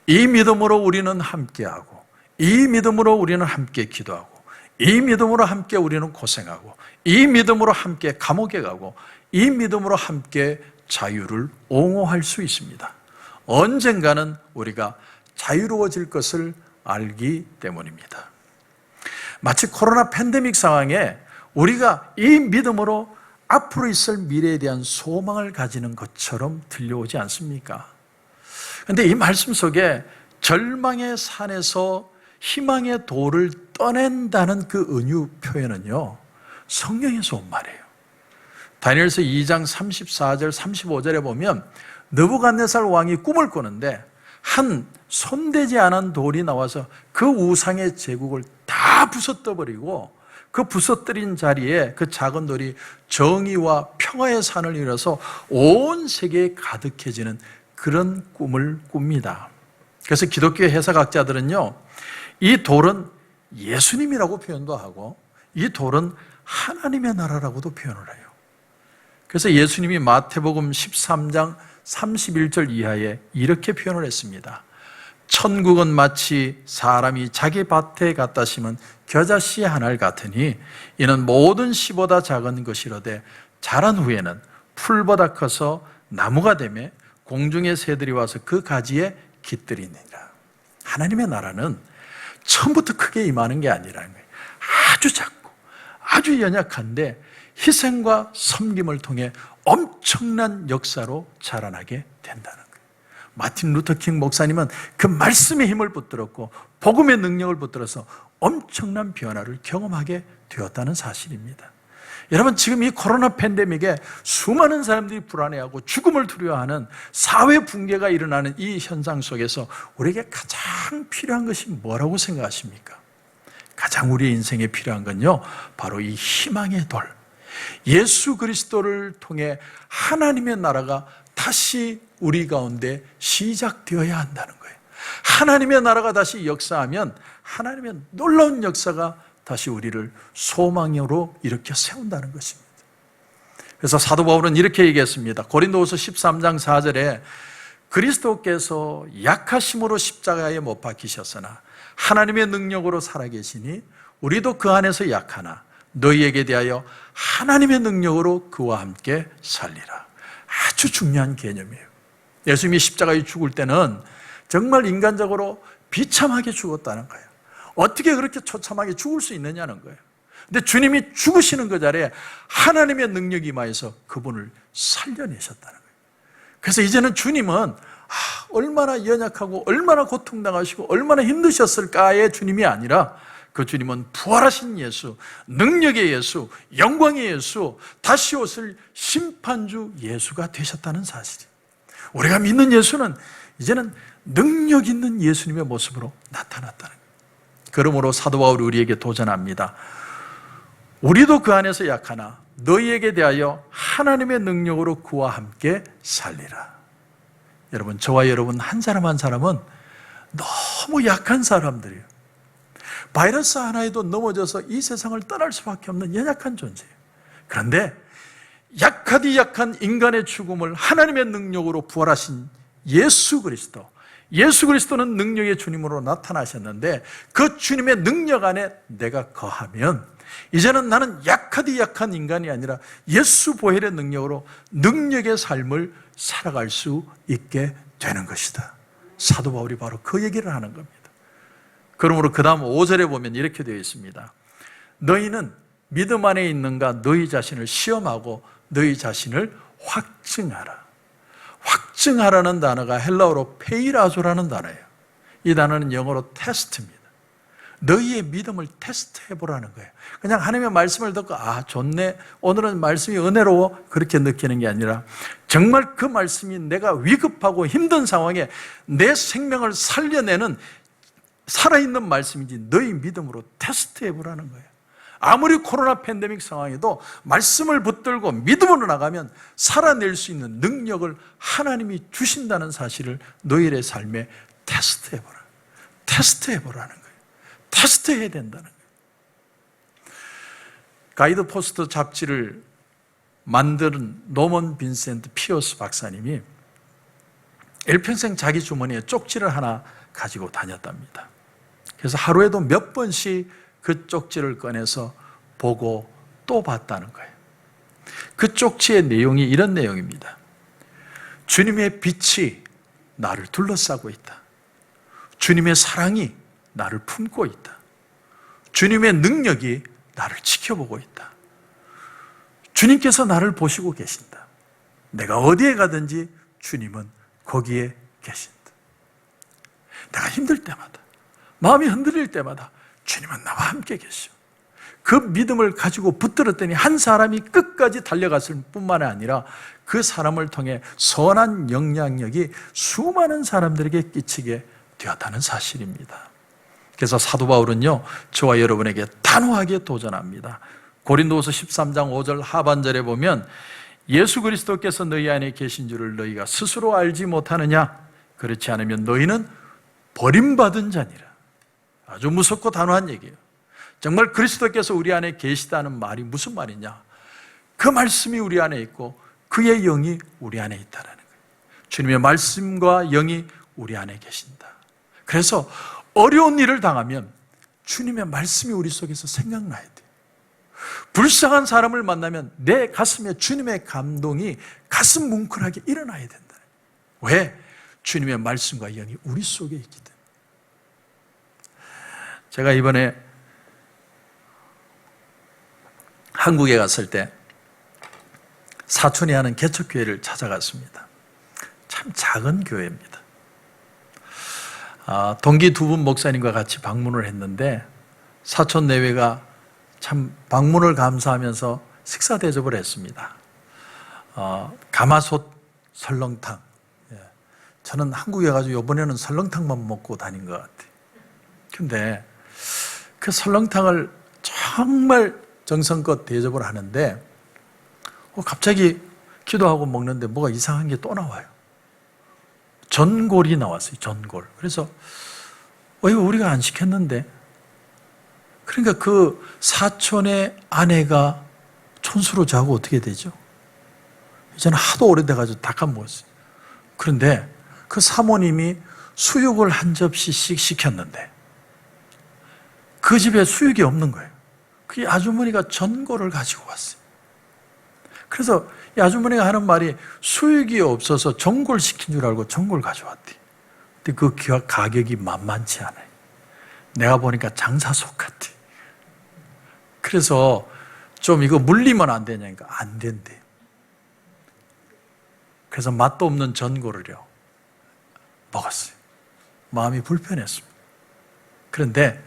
이 믿음으로 우리는 함께하고, 이 믿음으로 우리는 함께 기도하고, 이 믿음으로 함께 우리는 고생하고, 이 믿음으로 함께 감옥에 가고, 이 믿음으로 함께 자유를 옹호할 수 있습니다. 언젠가는 우리가 자유로워질 것을 알기 때문입니다. 마치 코로나 팬데믹 상황에 우리가 이 믿음으로 앞으로 있을 미래에 대한 소망을 가지는 것처럼 들려오지 않습니까? 그런데 이 말씀 속에 절망의 산에서 희망의 도를 떠낸다는 그 은유 표현은요, 성령에서 온 말이에요. 다니엘서 2장 34절 35절에 보면 느부갓네살 왕이 꿈을 꾸는데 한 손대지 않은 돌이 나와서 그 우상의 제국을 다 부숴떠버리고 그 부서뜨린 자리에 그 작은 돌이 정의와 평화의 산을 이뤄서 온 세계에 가득해지는 그런 꿈을 꿉니다. 그래서 기독교 해석학자들은요, 이 돌은 예수님이라고 표현도 하고 이 돌은 하나님의 나라라고도 표현을 해요. 그래서 예수님이 마태복음 13장 31절 이하에 이렇게 표현을 했습니다. 천국은 마치 사람이 자기 밭에 갖다 심은 겨자씨 하나를 같으니 이는 모든 씨보다 작은 것이로되 자란 후에는 풀보다 커서 나무가 되며 공중의 새들이 와서 그 가지에 깃들이니라. 하나님의 나라는 처음부터 크게 임하는 게 아니라는 거예요. 아주 작고 아주 연약한데 희생과 섬김을 통해 엄청난 역사로 자라나게 된다는 거예요. 마틴 루터킹 목사님은 그 말씀의 힘을 붙들었고 복음의 능력을 붙들어서 엄청난 변화를 경험하게 되었다는 사실입니다. 여러분, 지금 이 코로나 팬데믹에 수많은 사람들이 불안해하고 죽음을 두려워하는 사회 붕괴가 일어나는 이 현상 속에서 우리에게 가장 필요한 것이 뭐라고 생각하십니까? 가장 우리의 인생에 필요한 건요, 바로 이 희망의 돌, 예수 그리스도를 통해 하나님의 나라가 다시 우리 가운데 시작되어야 한다는 거예요. 하나님의 나라가 다시 역사하면 하나님의 놀라운 역사가 다시 우리를 소망으로 일으켜 세운다는 것입니다. 그래서 사도 바울은 이렇게 얘기했습니다. 고린도후서 13장 4절에 그리스도께서 약하심으로 십자가에 못 박히셨으나 하나님의 능력으로 살아계시니 우리도 그 안에서 약하나 너희에게 대하여 하나님의 능력으로 그와 함께 살리라. 아주 중요한 개념이에요. 예수님이 십자가에 죽을 때는 정말 인간적으로 비참하게 죽었다는 거예요. 어떻게 그렇게 처참하게 죽을 수 있느냐는 거예요. 근데 주님이 죽으시는 그 자리에 하나님의 능력이 임하여서 그분을 살려내셨다는 거예요. 그래서 이제는 주님은 얼마나 연약하고 얼마나 고통당하시고 얼마나 힘드셨을까의 주님이 아니라 그 주님은 부활하신 예수, 능력의 예수, 영광의 예수, 다시 오실 심판주 예수가 되셨다는 사실이에요. 우리가 믿는 예수는 이제는 능력 있는 예수님의 모습으로 나타났다는 거예요. 그러므로 사도 바울이 우리에게 도전합니다. 우리도 그 안에서 약하나 너희에게 대하여 하나님의 능력으로 그와 함께 살리라. 여러분, 저와 여러분 한 사람 한 사람은 너무 약한 사람들이에요. 바이러스 하나에도 넘어져서 이 세상을 떠날 수밖에 없는 연약한 존재예요. 그런데 약하디 약한 인간의 죽음을 하나님의 능력으로 부활하신 예수 그리스도는 능력의 주님으로 나타나셨는데 그 주님의 능력 안에 내가 거하면 이제는 나는 약하디 약한 인간이 아니라 예수 보혈의 능력으로 능력의 삶을 살아갈 수 있게 되는 것이다. 사도 바울이 바로 그 얘기를 하는 겁니다. 그러므로 그 다음 5절에 보면 이렇게 되어 있습니다. 너희는 믿음 안에 있는가 너희 자신을 시험하고 너희 자신을 확증하라. 확증하라는 단어가 헬라어로 페이라조라는 단어예요. 이 단어는 영어로 테스트입니다. 너희의 믿음을 테스트해 보라는 거예요. 그냥 하나님의 말씀을 듣고 좋네, 오늘은 말씀이 은혜로워, 그렇게 느끼는 게 아니라 정말 그 말씀이 내가 위급하고 힘든 상황에 내 생명을 살려내는 살아있는 말씀인지 너희 믿음으로 테스트해 보라는 거예요. 아무리 코로나 팬데믹 상황에도 말씀을 붙들고 믿음으로 나가면 살아낼 수 있는 능력을 하나님이 주신다는 사실을 너희의 삶에 테스트해 보라는 거예요. 테스트해야 된다는 거예요. 가이드 포스트 잡지를 만든 노먼 빈센트 피어스 박사님이 일평생 자기 주머니에 쪽지를 하나 가지고 다녔답니다. 그래서 하루에도 몇 번씩 그 쪽지를 꺼내서 보고 또 봤다는 거예요. 그 쪽지의 내용이 이런 내용입니다. 주님의 빛이 나를 둘러싸고 있다. 주님의 사랑이 나를 품고 있다. 주님의 능력이 나를 지켜보고 있다. 주님께서 나를 보시고 계신다. 내가 어디에 가든지 주님은 거기에 계신다. 내가 힘들 때마다, 마음이 흔들릴 때마다 주님은 나와 함께 계시오. 그 믿음을 가지고 붙들었더니 한 사람이 끝까지 달려갔을 뿐만 아니라 그 사람을 통해 선한 영향력이 수많은 사람들에게 끼치게 되었다는 사실입니다. 그래서 사도 바울은요, 저와 여러분에게 단호하게 도전합니다. 고린도후서 13장 5절 하반절에 보면 예수 그리스도께서 너희 안에 계신 줄을 너희가 스스로 알지 못하느냐? 그렇지 않으면 너희는 버림받은 자니라. 아주 무섭고 단호한 얘기예요. 정말 그리스도께서 우리 안에 계시다는 말이 무슨 말이냐? 그 말씀이 우리 안에 있고 그의 영이 우리 안에 있다는 거예요. 주님의 말씀과 영이 우리 안에 계신다. 그래서 어려운 일을 당하면 주님의 말씀이 우리 속에서 생각나야 돼요. 불쌍한 사람을 만나면 내 가슴에 주님의 감동이 가슴 뭉클하게 일어나야 된다. 왜? 주님의 말씀과 영이 우리 속에 있기 때문에. 제가 이번에 한국에 갔을 때 사촌이 하는 개척교회를 찾아갔습니다. 참 작은 교회입니다. 동기 두 분 목사님과 같이 방문을 했는데 사촌 내외가 참 방문을 감사하면서 식사 대접을 했습니다. 가마솥 설렁탕. 저는 한국에 가지고 이번에는 설렁탕만 먹고 다닌 것 같아요. 근데 그 설렁탕을 정말 정성껏 대접을 하는데 갑자기 기도하고 먹는데 뭐가 이상한 게 또 나와요. 전골이 나왔어요. 전골. 그래서 이거 우리가 안 시켰는데, 그러니까 그 사촌의 아내가 촌수로 자고 어떻게 되죠? 이제는 하도 오래돼가지고 다 까먹었어요. 그런데 그 사모님이 수육을 한 접시씩 시켰는데 그 집에 수육이 없는 거예요. 그 아주머니가 전골을 가지고 왔어요. 그래서 이 아주머니가 하는 말이 수육이 없어서 전골 시킨 줄 알고 전골 가져왔대. 근데 그 가격이 만만치 않아요. 내가 보니까 장사속 같아. 그래서 좀 이거 물리면 안 되냐니까 안 된대. 그래서 맛도 없는 전골을요 먹었어요. 마음이 불편했습니다. 그런데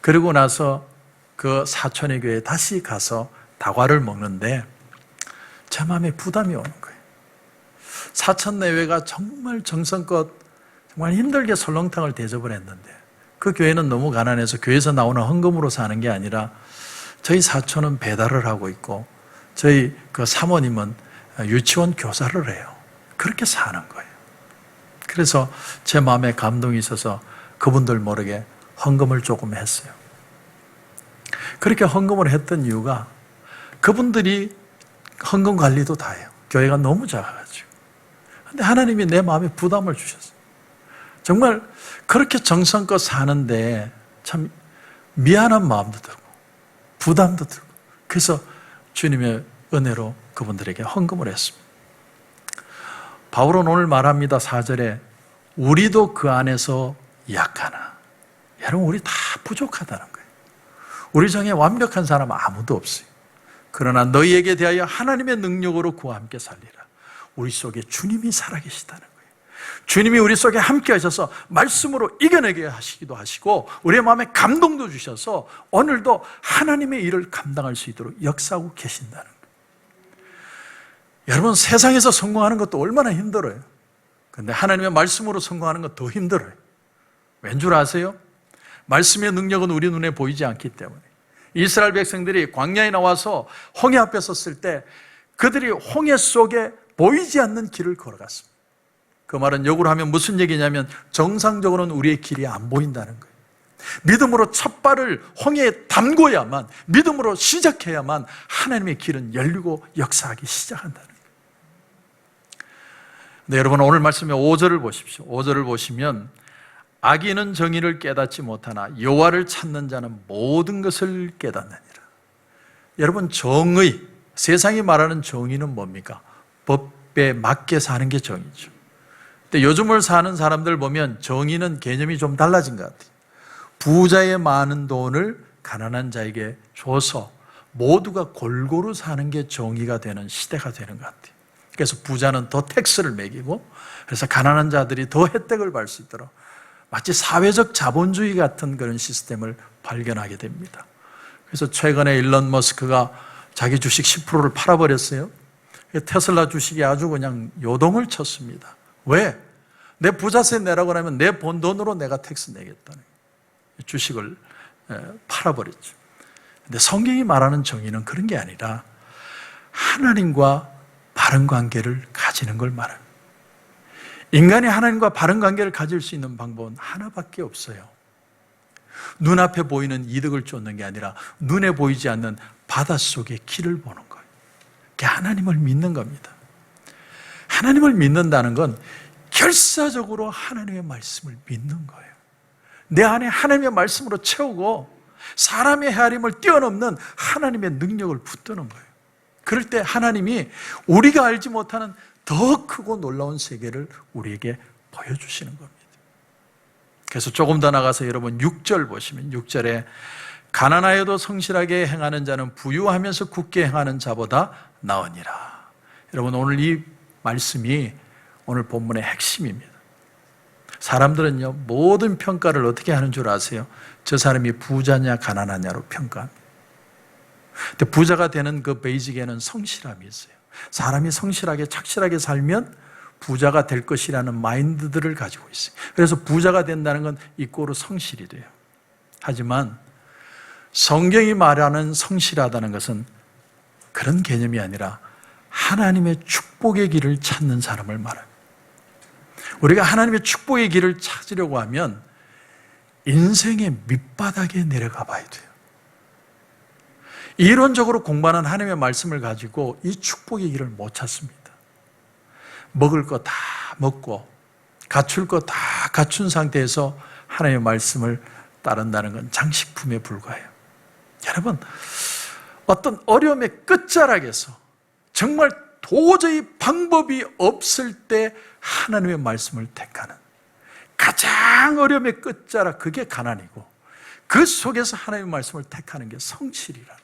그러고 나서 그 사촌의 교회에 다시 가서 다과를 먹는데 제 마음에 부담이 오는 거예요. 사촌 내외가 정말 정성껏 정말 힘들게 설렁탕을 대접을 했는데 그 교회는 너무 가난해서 교회에서 나오는 헌금으로 사는 게 아니라 저희 사촌은 배달을 하고 있고 저희 그 사모님은 유치원 교사를 해요. 그렇게 사는 거예요. 그래서 제 마음에 감동이 있어서 그분들 모르게 헌금을 조금 했어요. 그렇게 헌금을 했던 이유가 그분들이 헌금 관리도 다 해요. 교회가 너무 작아가지고. 근데 하나님이 내 마음에 부담을 주셨어요. 정말 그렇게 정성껏 사는데 참 미안한 마음도 들고 부담도 들고 그래서 주님의 은혜로 그분들에게 헌금을 했습니다. 바울은 오늘 말합니다. 4절에 우리도 그 안에서 약하나. 여러분 우리 다 부족하다는 거예요. 우리 중에 완벽한 사람은 아무도 없어요. 그러나 너희에게 대하여 하나님의 능력으로 그와 함께 살리라. 우리 속에 주님이 살아계시다는 거예요. 주님이 우리 속에 함께 하셔서 말씀으로 이겨내게 하시기도 하시고 우리의 마음에 감동도 주셔서 오늘도 하나님의 일을 감당할 수 있도록 역사하고 계신다는 거예요. 여러분, 세상에서 성공하는 것도 얼마나 힘들어요. 근데 하나님의 말씀으로 성공하는 것 더 힘들어요. 왠 줄 아세요? 말씀의 능력은 우리 눈에 보이지 않기 때문에. 이스라엘 백성들이 광야에 나와서 홍해 앞에 섰을 때 그들이 홍해 속에 보이지 않는 길을 걸어갔습니다. 그 말은 역으로 하면 무슨 얘기냐면 정상적으로는 우리의 길이 안 보인다는 거예요. 믿음으로 첫 발을 홍해에 담궈야만, 믿음으로 시작해야만 하나님의 길은 열리고 역사하기 시작한다는 거예요. 네, 여러분, 오늘 말씀의 5절을 보십시오. 5절을 보시면 악인은 정의를 깨닫지 못하나 여호와를 찾는 자는 모든 것을 깨닫느니라. 여러분, 정의, 세상이 말하는 정의는 뭡니까? 법에 맞게 사는 게 정의죠. 근데 요즘을 사는 사람들 보면 정의는 개념이 좀 달라진 것 같아요. 부자의 많은 돈을 가난한 자에게 줘서 모두가 골고루 사는 게 정의가 되는 시대가 되는 것 같아요. 그래서 부자는 더 텍스를 매기고, 그래서 가난한 자들이 더 혜택을 받을 수 있도록 마치 사회적 자본주의 같은 그런 시스템을 발견하게 됩니다. 그래서 최근에 일론 머스크가 자기 주식 10%를 팔아버렸어요. 테슬라 주식이 아주 그냥 요동을 쳤습니다. 왜? 내 부자세 내라고 하면 내 번 돈으로 내가 텍스 내겠다는 주식을 팔아버렸죠. 근데 성경이 말하는 정의는 그런 게 아니라 하나님과 바른 관계를 가지는 걸 말합니다. 인간이 하나님과 바른 관계를 가질 수 있는 방법은 하나밖에 없어요. 눈앞에 보이는 이득을 쫓는 게 아니라 눈에 보이지 않는 바닷속의 길을 보는 거예요. 그게 하나님을 믿는 겁니다. 하나님을 믿는다는 건 결사적으로 하나님의 말씀을 믿는 거예요. 내 안에 하나님의 말씀으로 채우고 사람의 헤아림을 뛰어넘는 하나님의 능력을 붙드는 거예요. 그럴 때 하나님이 우리가 알지 못하는 더 크고 놀라운 세계를 우리에게 보여주시는 겁니다. 그래서 조금 더 나가서 여러분 6절 보시면 6절에 가난하여도 성실하게 행하는 자는 부유하면서 굳게 행하는 자보다 나으니라. 여러분, 오늘 이 말씀이 오늘 본문의 핵심입니다. 사람들은요, 모든 평가를 어떻게 하는 줄 아세요? 저 사람이 부자냐 가난하냐로 평가합니다. 근데 부자가 되는 그 베이직에는 성실함이 있어요. 사람이 성실하게 착실하게 살면 부자가 될 것이라는 마인드들을 가지고 있어요. 그래서 부자가 된다는 건 이꼬로 성실이 돼요. 하지만 성경이 말하는 성실하다는 것은 그런 개념이 아니라 하나님의 축복의 길을 찾는 사람을 말합니다. 우리가 하나님의 축복의 길을 찾으려고 하면 인생의 밑바닥에 내려가 봐야 돼요. 이론적으로 공부하는 하나님의 말씀을 가지고 이 축복의 길을 못 찾습니다. 먹을 거 다 먹고 갖출 거 다 갖춘 상태에서 하나님의 말씀을 따른다는 건 장식품에 불과해요. 여러분, 어떤 어려움의 끝자락에서 정말 도저히 방법이 없을 때 하나님의 말씀을 택하는 가장 어려움의 끝자락, 그게 가난이고 그 속에서 하나님의 말씀을 택하는 게 성실이라는 거예요.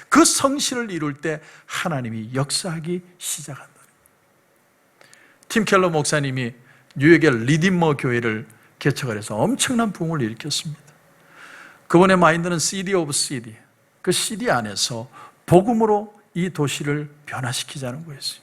그 성실을 이룰 때 하나님이 역사하기 시작한다는 거예요. 팀 켈러 목사님이 뉴욕의 리디머 교회를 개척을 해서 엄청난 부흥을 일으켰습니다. 그분의 마인드는 CD 오브 CD, 그 CD 안에서 복음으로 이 도시를 변화시키자는 거였어요.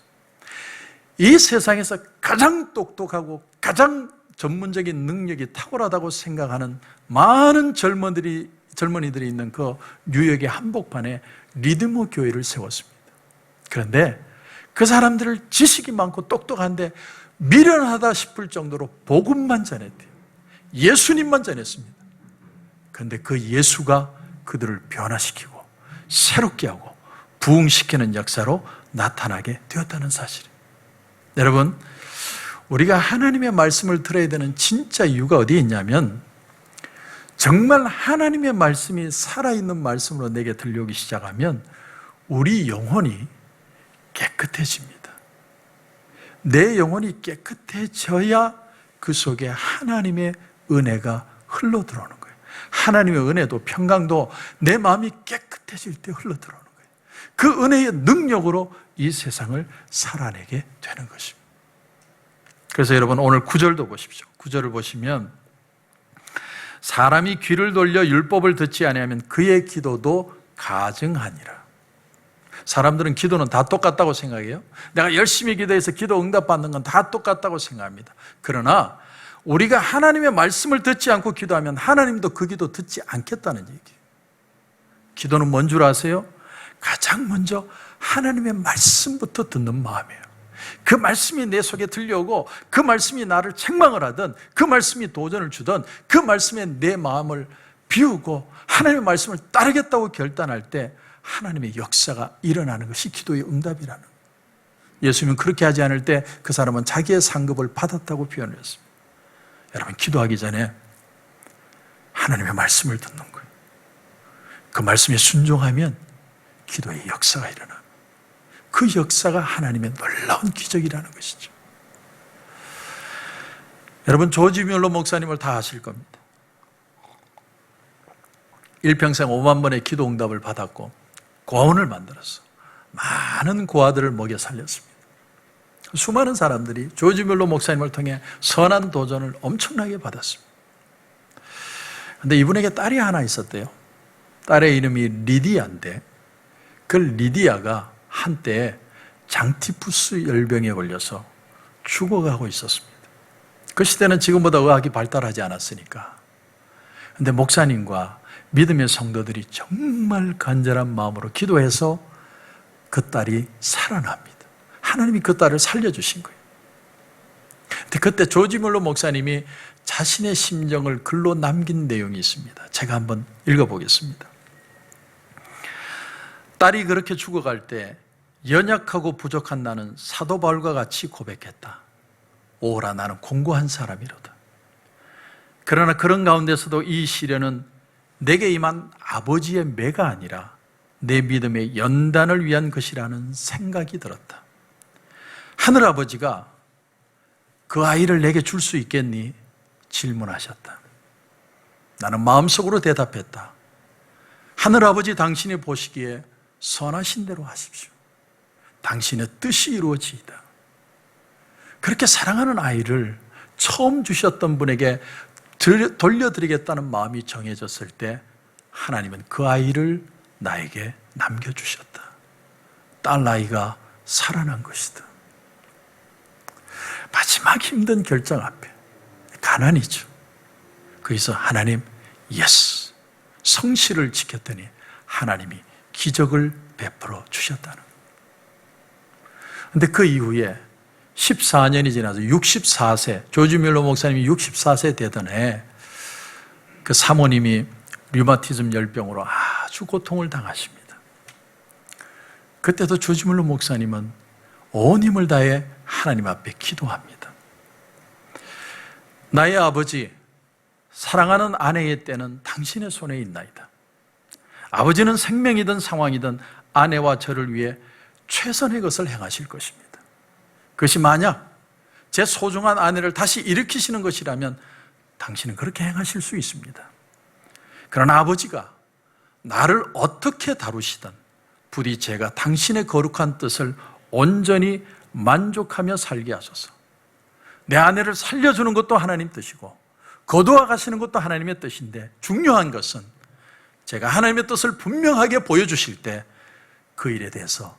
이 세상에서 가장 똑똑하고 가장 전문적인 능력이 탁월하다고 생각하는 많은 젊은이들이 있는 그 뉴욕의 한복판에 리드머 교회를 세웠습니다. 그런데 그 사람들을 지식이 많고 똑똑한데 미련하다 싶을 정도로 복음만 전했대요. 예수님만 전했습니다. 그런데 그 예수가 그들을 변화시키고 새롭게 하고 부흥시키는 역사로 나타나게 되었다는 사실이에요. 여러분, 우리가 하나님의 말씀을 들어야 되는 진짜 이유가 어디에 있냐면 정말 하나님의 말씀이 살아있는 말씀으로 내게 들려오기 시작하면 우리 영혼이 깨끗해집니다. 내 영혼이 깨끗해져야 그 속에 하나님의 은혜가 흘러들어오는 거예요. 하나님의 은혜도 평강도 내 마음이 깨끗해질 때 흘러들어오는 거예요. 그 은혜의 능력으로 이 세상을 살아내게 되는 것입니다. 그래서 여러분 오늘 9절도 보십시오. 9절을 보시면 사람이 귀를 돌려 율법을 듣지 아니하면 그의 기도도 가증하니라. 사람들은 기도는 다 똑같다고 생각해요. 내가 열심히 기도해서 기도 응답받는 건 다 똑같다고 생각합니다. 그러나 우리가 하나님의 말씀을 듣지 않고 기도하면 하나님도 그 기도 듣지 않겠다는 얘기예요. 기도는 뭔 줄 아세요? 가장 먼저 하나님의 말씀부터 듣는 마음이에요. 그 말씀이 내 속에 들려오고 그 말씀이 나를 책망을 하든 그 말씀이 도전을 주든 그 말씀에 내 마음을 비우고 하나님의 말씀을 따르겠다고 결단할 때 하나님의 역사가 일어나는 것이 기도의 응답이라는 거예요. 예수님은 그렇게 하지 않을 때 그 사람은 자기의 상급을 받았다고 표현을 했습니다. 여러분, 기도하기 전에 하나님의 말씀을 듣는 거예요. 그 말씀에 순종하면 기도의 역사가 일어납니다. 그 역사가 하나님의 놀라운 기적이라는 것이죠. 여러분, 조지 뮬러 목사님을 다 아실 겁니다. 일평생 5만 번의 기도 응답을 받았고 고아원을 만들었어. 많은 고아들을 먹여 살렸습니다. 수많은 사람들이 조지 뮬러 목사님을 통해 선한 도전을 엄청나게 받았습니다. 그런데 이분에게 딸이 하나 있었대요. 딸의 이름이 리디아인데 그 리디아가 한때 장티푸스 열병에 걸려서 죽어가고 있었습니다. 그 시대는 지금보다 의학이 발달하지 않았으니까. 그런데 목사님과 믿음의 성도들이 정말 간절한 마음으로 기도해서 그 딸이 살아납니다. 하나님이 그 딸을 살려주신 거예요. 근데 그때 조지 뮬러 목사님이 자신의 심정을 글로 남긴 내용이 있습니다. 제가 한번 읽어보겠습니다. 딸이 그렇게 죽어갈 때 연약하고 부족한 나는 사도 바울과 같이 고백했다. 오라, 나는 공고한 사람이로다. 그러나 그런 가운데서도 이 시련은 내게 임한 아버지의 매가 아니라 내 믿음의 연단을 위한 것이라는 생각이 들었다. 하늘아버지가 그 아이를 내게 줄 수 있겠니? 질문하셨다. 나는 마음속으로 대답했다. 하늘아버지, 당신이 보시기에 선하신 대로 하십시오. 당신의 뜻이 이루어지이다. 그렇게 사랑하는 아이를 처음 주셨던 분에게 돌려드리겠다는 마음이 정해졌을 때 하나님은 그 아이를 나에게 남겨주셨다. 딸 아이가 살아난 것이다. 마지막 힘든 결정 앞에 가난이죠. 거기서 하나님, 예스, 성실을 지켰더니 하나님이 기적을 베풀어 주셨다는 거예요. 그런데 그 이후에 14년이 지나서 64세, 조지 뮬러 목사님이 64세 되던 해 그 사모님이 류마티즘 열병으로 아주 고통을 당하십니다. 그때도 조지 뮬러 목사님은 온 힘을 다해 하나님 앞에 기도합니다. 나의 아버지, 사랑하는 아내의 때는 당신의 손에 있나이다. 아버지는 생명이든 상황이든 아내와 저를 위해 최선의 것을 행하실 것입니다. 그것이 만약 제 소중한 아내를 다시 일으키시는 것이라면 당신은 그렇게 행하실 수 있습니다. 그러나 아버지가 나를 어떻게 다루시든 부디 제가 당신의 거룩한 뜻을 온전히 만족하며 살게 하소서. 내 아내를 살려주는 것도 하나님 뜻이고 거두어 가시는 것도 하나님의 뜻인데 중요한 것은 제가 하나님의 뜻을 분명하게 보여주실 때 그 일에 대해서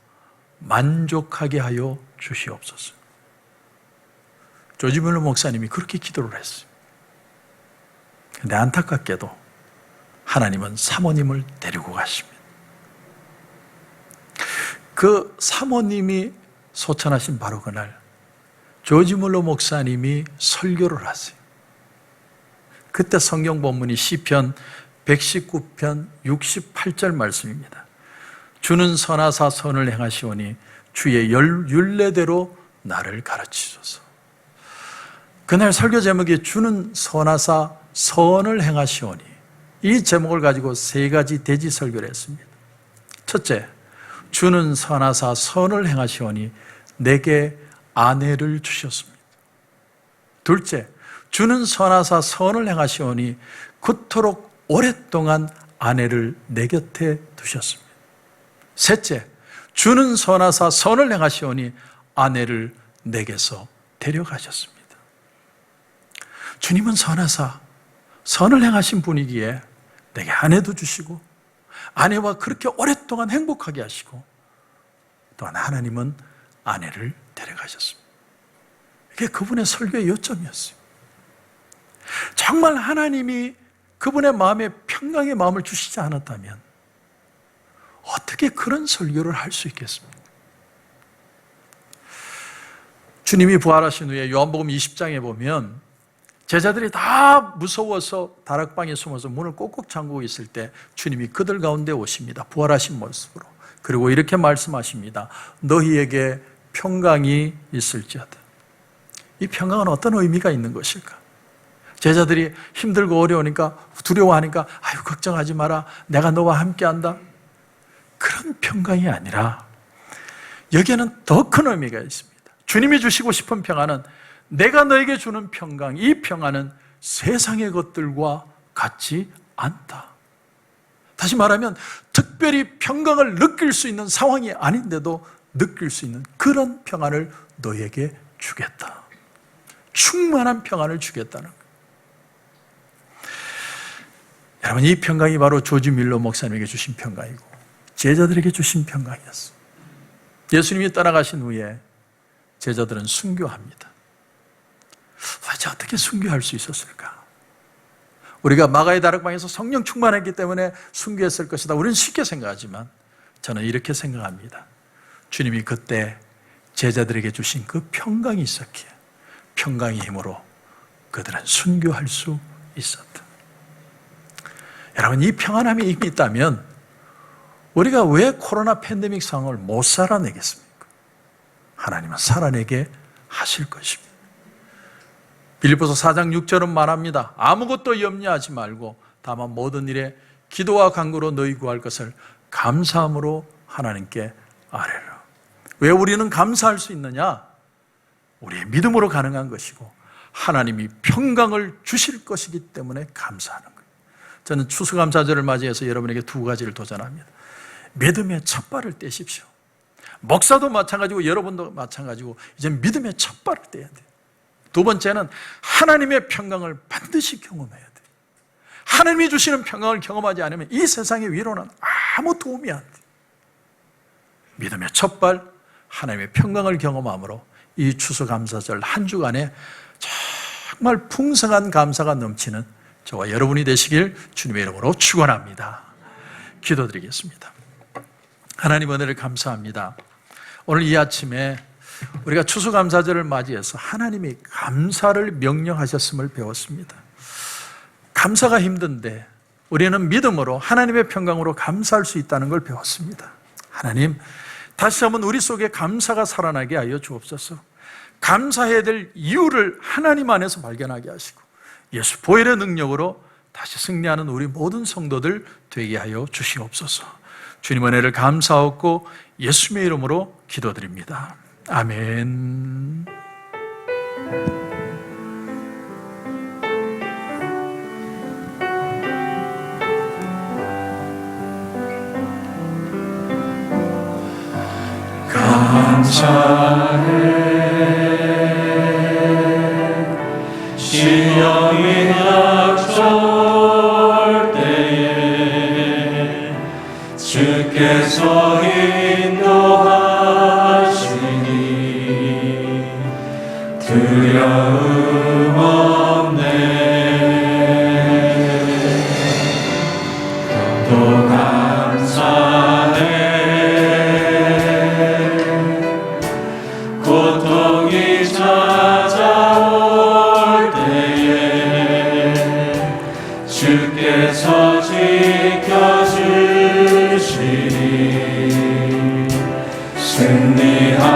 만족하게 하여 주시옵소서. 조지 뮬러 목사님이 그렇게 기도를 했어요. 그런데 안타깝게도 하나님은 사모님을 데리고 가십니다. 그 사모님이 소천하신 바로 그날 조지 뮬러 목사님이 설교를 하세요. 그때 성경 본문이 시편 119편 68절 말씀입니다. 주는 선하사 선을 행하시오니 주의 율례대로 나를 가르치소서. 그날 설교 제목이 주는 선하사 선을 행하시오니, 이 제목을 가지고 세 가지 대지 설교를 했습니다. 첫째, 주는 선하사 선을 행하시오니 내게 아내를 주셨습니다. 둘째, 주는 선하사 선을 행하시오니 그토록 오랫동안 아내를 내 곁에 두셨습니다. 셋째, 주는 선하사 선을 행하시오니 아내를 내게서 데려가셨습니다. 주님은 선하사 선을 행하신 분이기에 내게 아내도 주시고 아내와 그렇게 오랫동안 행복하게 하시고 또한 하나님은 아내를 데려가셨습니다. 이게 그분의 설교의 요점이었어요. 정말 하나님이 그분의 마음에 평강의 마음을 주시지 않았다면 어떻게 그런 설교를 할 수 있겠습니까? 주님이 부활하신 후에 요한복음 20장에 보면 제자들이 다 무서워서 다락방에 숨어서 문을 꼭꼭 잠그고 있을 때 주님이 그들 가운데 오십니다. 부활하신 모습으로. 그리고 이렇게 말씀하십니다. 너희에게 평강이 있을지어다. 이 평강은 어떤 의미가 있는 것일까? 제자들이 힘들고 어려우니까 두려워하니까 아유 걱정하지 마라. 내가 너와 함께한다. 그런 평강이 아니라 여기에는 더 큰 의미가 있습니다. 주님이 주시고 싶은 평안은 내가 너에게 주는 평강, 이 평안은 세상의 것들과 같지 않다. 다시 말하면 특별히 평강을 느낄 수 있는 상황이 아닌데도 느낄 수 있는 그런 평안을 너에게 주겠다. 충만한 평안을 주겠다는 거예요. 여러분, 이 평강이 바로 조지 밀러 목사님에게 주신 평강이고 제자들에게 주신 평강이었어요. 예수님이 떠나가신 후에 제자들은 순교합니다. 도대체 어떻게 순교할 수 있었을까? 우리가 마가의 다락방에서 성령 충만했기 때문에 순교했을 것이다. 우리는 쉽게 생각하지만 저는 이렇게 생각합니다. 주님이 그때 제자들에게 주신 그 평강이 있었기에 평강의 힘으로 그들은 순교할 수 있었다. 여러분, 이 평안함이 이미 있다면 우리가 왜 코로나 팬데믹 상황을 못 살아내겠습니까? 하나님은 살아내게 하실 것입니다. 빌립보서 4장 6절은 말합니다. 아무것도 염려하지 말고 다만 모든 일에 기도와 간구로 너희 구할 것을 감사함으로 하나님께 아뢰라. 왜 우리는 감사할 수 있느냐? 우리의 믿음으로 가능한 것이고 하나님이 평강을 주실 것이기 때문에 감사하는 거예요. 저는 추수감사절을 맞이해서 여러분에게 두 가지를 도전합니다. 믿음의 첫 발을 떼십시오. 목사도 마찬가지고 여러분도 마찬가지고 이제 믿음의 첫 발을 떼야 돼요. 두 번째는 하나님의 평강을 반드시 경험해야 돼요. 하나님이 주시는 평강을 경험하지 않으면 이 세상의 위로는 아무 도움이 안 돼요. 믿음의 첫 발, 하나님의 평강을 경험함으로 이 추수감사절 한 주간에 정말 풍성한 감사가 넘치는 저와 여러분이 되시길 주님의 이름으로 축원합니다. 기도드리겠습니다. 하나님 은혜를 감사합니다. 오늘 이 아침에 우리가 추수감사절을 맞이해서 하나님이 감사를 명령하셨음을 배웠습니다. 감사가 힘든데 우리는 믿음으로 하나님의 평강으로 감사할 수 있다는 걸 배웠습니다. 하나님, 다시 한번 우리 속에 감사가 살아나게 하여 주옵소서. 감사해야 될 이유를 하나님 안에서 발견하게 하시고 예수 보혈의 능력으로 다시 승리하는 우리 모든 성도들 되게 하여 주시옵소서. 주님 은혜를 감사하고 예수님의 이름으로 기도드립니다. 아멘. 감사해 시험이 닥쳐올 때에 주께서 인도하시니 두려움 없네. 또 감사해 고통이 찾아올 때에 주께서 지켜주시니 승리하리라.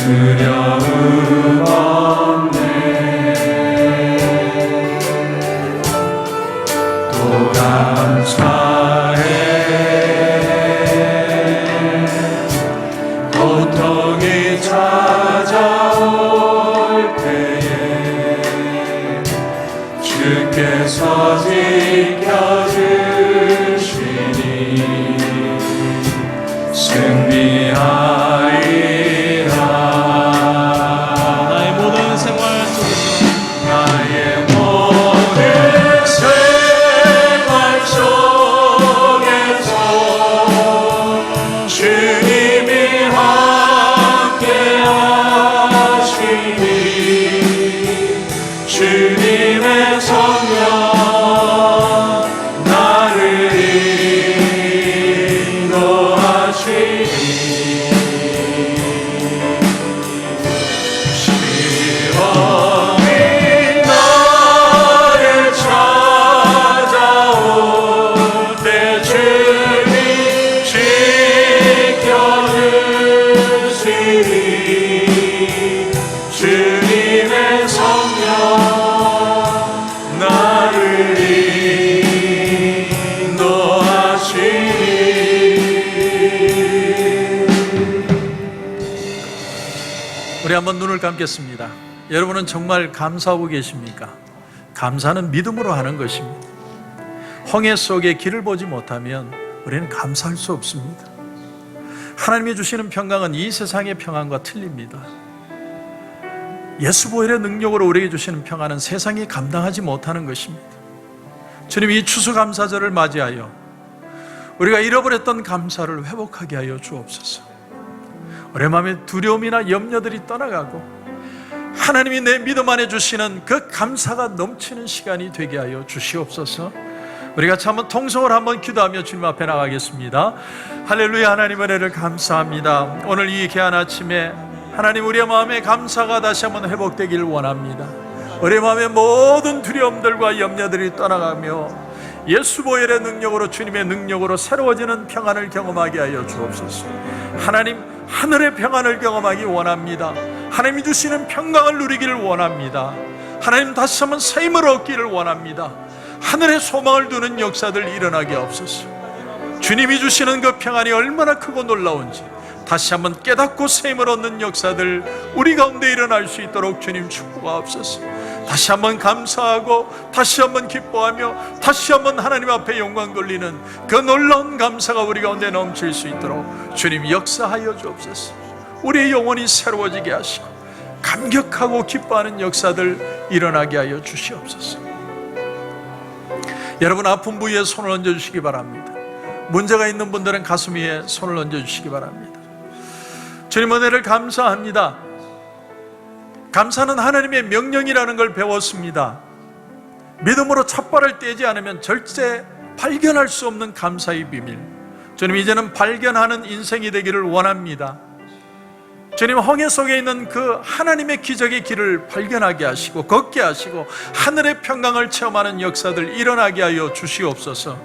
두려움 없네. 또 감사해. 고통이 찾아올 때에 주께서 지켜주시니 승리하리라. 나의 모든 생활 속에서 나의 모든 생활 속에서 주님이 함께 하시니 주님의 성령 나를 인도하시니 시험이 나를 찾아올 때 주님 지켜주시니 주님의 성령 나를 인도하시니. 우리 한번 눈을 감겠습니다. 여러분은 정말 감사하고 계십니까? 감사는 믿음으로 하는 것입니다. 홍해 속에 길을 보지 못하면 우리는 감사할 수 없습니다. 하나님이 주시는 평강은 이 세상의 평안과 틀립니다. 예수 보혈의 능력으로 우리에게 주시는 평안은 세상이 감당하지 못하는 것입니다. 주님, 이 추수감사절을 맞이하여 우리가 잃어버렸던 감사를 회복하게 하여 주옵소서. 우리 마음의 두려움이나 염려들이 떠나가고 하나님이 내 믿음 안에 주시는 그 감사가 넘치는 시간이 되게 하여 주시옵소서. 우리 같이 한번 통성을 한번 기도하며 주님 앞에 나가겠습니다. 할렐루야. 하나님 은혜를 감사합니다. 오늘 이 귀한 아침에 하나님, 우리의 마음에 감사가 다시 한번 회복되길 원합니다. 우리 마음의 모든 두려움들과 염려들이 떠나가며 예수 보혈의 능력으로, 주님의 능력으로 새로워지는 평안을 경험하게 하여 주옵소서. 하나님, 하늘의 평안을 경험하기 원합니다. 하나님이 주시는 평강을 누리기를 원합니다. 하나님, 다시 한번 새 힘을 얻기를 원합니다. 하늘의 소망을 두는 역사들 일어나게 없소서. 주님이 주시는 그 평안이 얼마나 크고 놀라운지 다시 한번 깨닫고 새 힘을 얻는 역사들 우리 가운데 일어날 수 있도록 주님 축복하옵소서. 다시 한번 감사하고 다시 한번 기뻐하며 다시 한번 하나님 앞에 영광 돌리는 그 놀라운 감사가 우리 가운데 넘칠 수 있도록 주님 역사하여 주옵소서. 우리의 영혼이 새로워지게 하시고 감격하고 기뻐하는 역사들 일어나게 하여 주시옵소서. 여러분, 아픈 부위에 손을 얹어주시기 바랍니다. 문제가 있는 분들은 가슴 위에 손을 얹어주시기 바랍니다. 주님 은혜를 감사합니다. 감사는 하나님의 명령이라는 걸 배웠습니다. 믿음으로 첫발을 떼지 않으면 절대 발견할 수 없는 감사의 비밀, 주님 이제는 발견하는 인생이 되기를 원합니다. 주님, 홍해 속에 있는 그 하나님의 기적의 길을 발견하게 하시고 걷게 하시고 하늘의 평강을 체험하는 역사들 일어나게 하여 주시옵소서.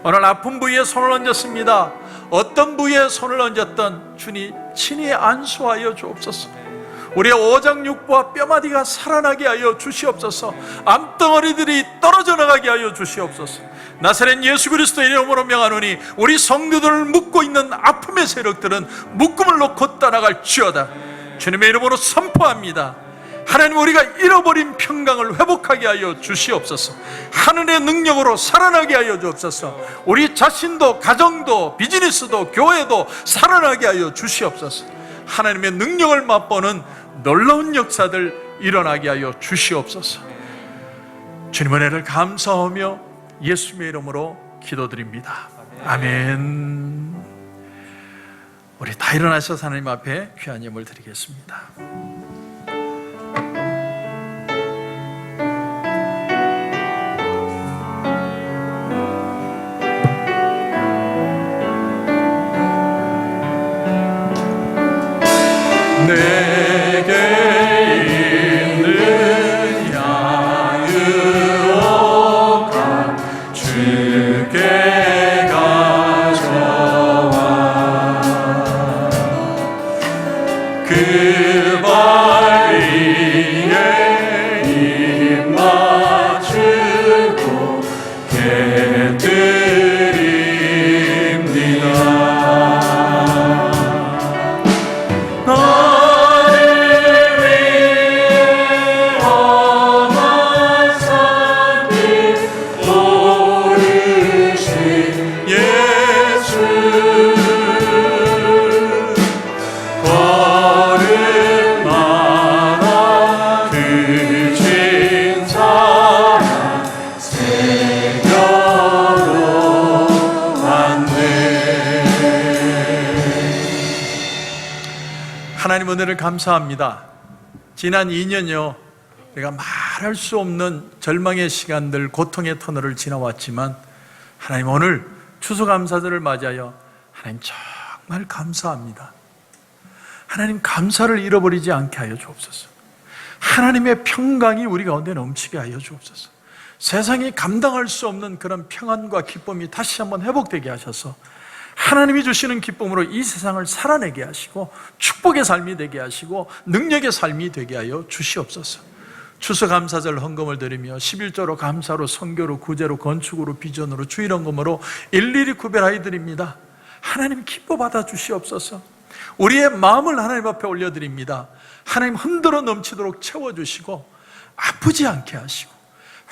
오늘 아픈 부위에 손을 얹었습니다. 어떤 부위에 손을 얹었던 주님 친히 안수하여 주옵소서. 우리의 오장육부와 뼈마디가 살아나게 하여 주시옵소서. 암덩어리들이 떨어져 나가게 하여 주시옵소서. 나사렛 예수 그리스도의 이름으로 명하노니 우리 성도들을 묶고 있는 아픔의 세력들은 묶음을 놓고 떠나갈지어다. 주님의 이름으로 선포합니다. 하나님, 우리가 잃어버린 평강을 회복하게 하여 주시옵소서. 하늘의 능력으로 살아나게 하여 주옵소서. 우리 자신도 가정도 비즈니스도 교회도 살아나게 하여 주시옵소서. 하나님의 능력을 맛보는 놀라운 역사들 일어나게 하여 주시옵소서. 주님 은혜를 감사하며 예수님의 이름으로 기도드립니다. 아멘. 우리 다 일어나셔서 하나님 앞에 귀한 예물 드리겠습니다. 내게 있는 양으로가 주께 가져와 그 발 위에 입 맞추고 깨뜨립니다. 나를 위해 험한 산길 오르신 예수, 걸음마다 그친 사랑 새겨도 안돼. 하나님 은혜를 감사합니다. 지난 2년여 우리가 말할 수 없는 절망의 시간들, 고통의 터널을 지나왔지만 하나님 오늘 추수감사절을 맞이하여 하나님 정말 감사합니다. 하나님 감사를 잃어버리지 않게 하여 주옵소서. 하나님의 평강이 우리 가운데 넘치게 하여 주옵소서. 세상이 감당할 수 없는 그런 평안과 기쁨이 다시 한번 회복되게 하셔서 하나님이 주시는 기쁨으로 이 세상을 살아내게 하시고 축복의 삶이 되게 하시고 능력의 삶이 되게 하여 주시옵소서. 추수감사절 헌금을 드리며 11조로 감사로 선교로 구제로 건축으로 비전으로 주일헌금으로 일일이 구별하여 드립니다. 하나님 기뻐 받아 주시옵소서. 우리의 마음을 하나님 앞에 올려드립니다. 하나님 흔들어 넘치도록 채워주시고 아프지 않게 하시고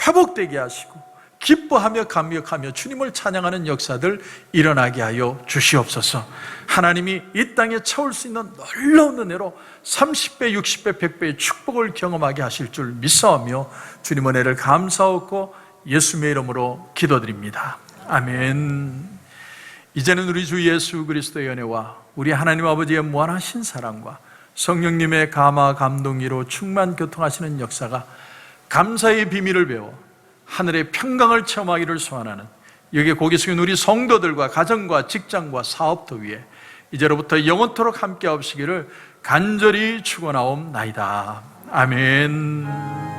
회복되게 하시고 기뻐하며 감격하며 주님을 찬양하는 역사들 일어나게 하여 주시옵소서. 하나님이 이 땅에 채울 수 있는 놀라운 은혜로 30배, 60배, 100배의 축복을 경험하게 하실 줄 믿사오며 주님 은혜를 감사하고 예수님의 이름으로 기도드립니다. 아멘. 이제는 우리 주 예수 그리스도의 은혜와 우리 하나님 아버지의 무한하신 사랑과 성령님의 감화 감동이로 충만 교통하시는 역사가 감사의 비밀을 배워 하늘의 평강을 체험하기를 소원하는 여기에 고개 숙인 우리 성도들과 가정과 직장과 사업도 위에 이제로부터 영원토록 함께 하시기를 간절히 축원하옵나이다. 아멘.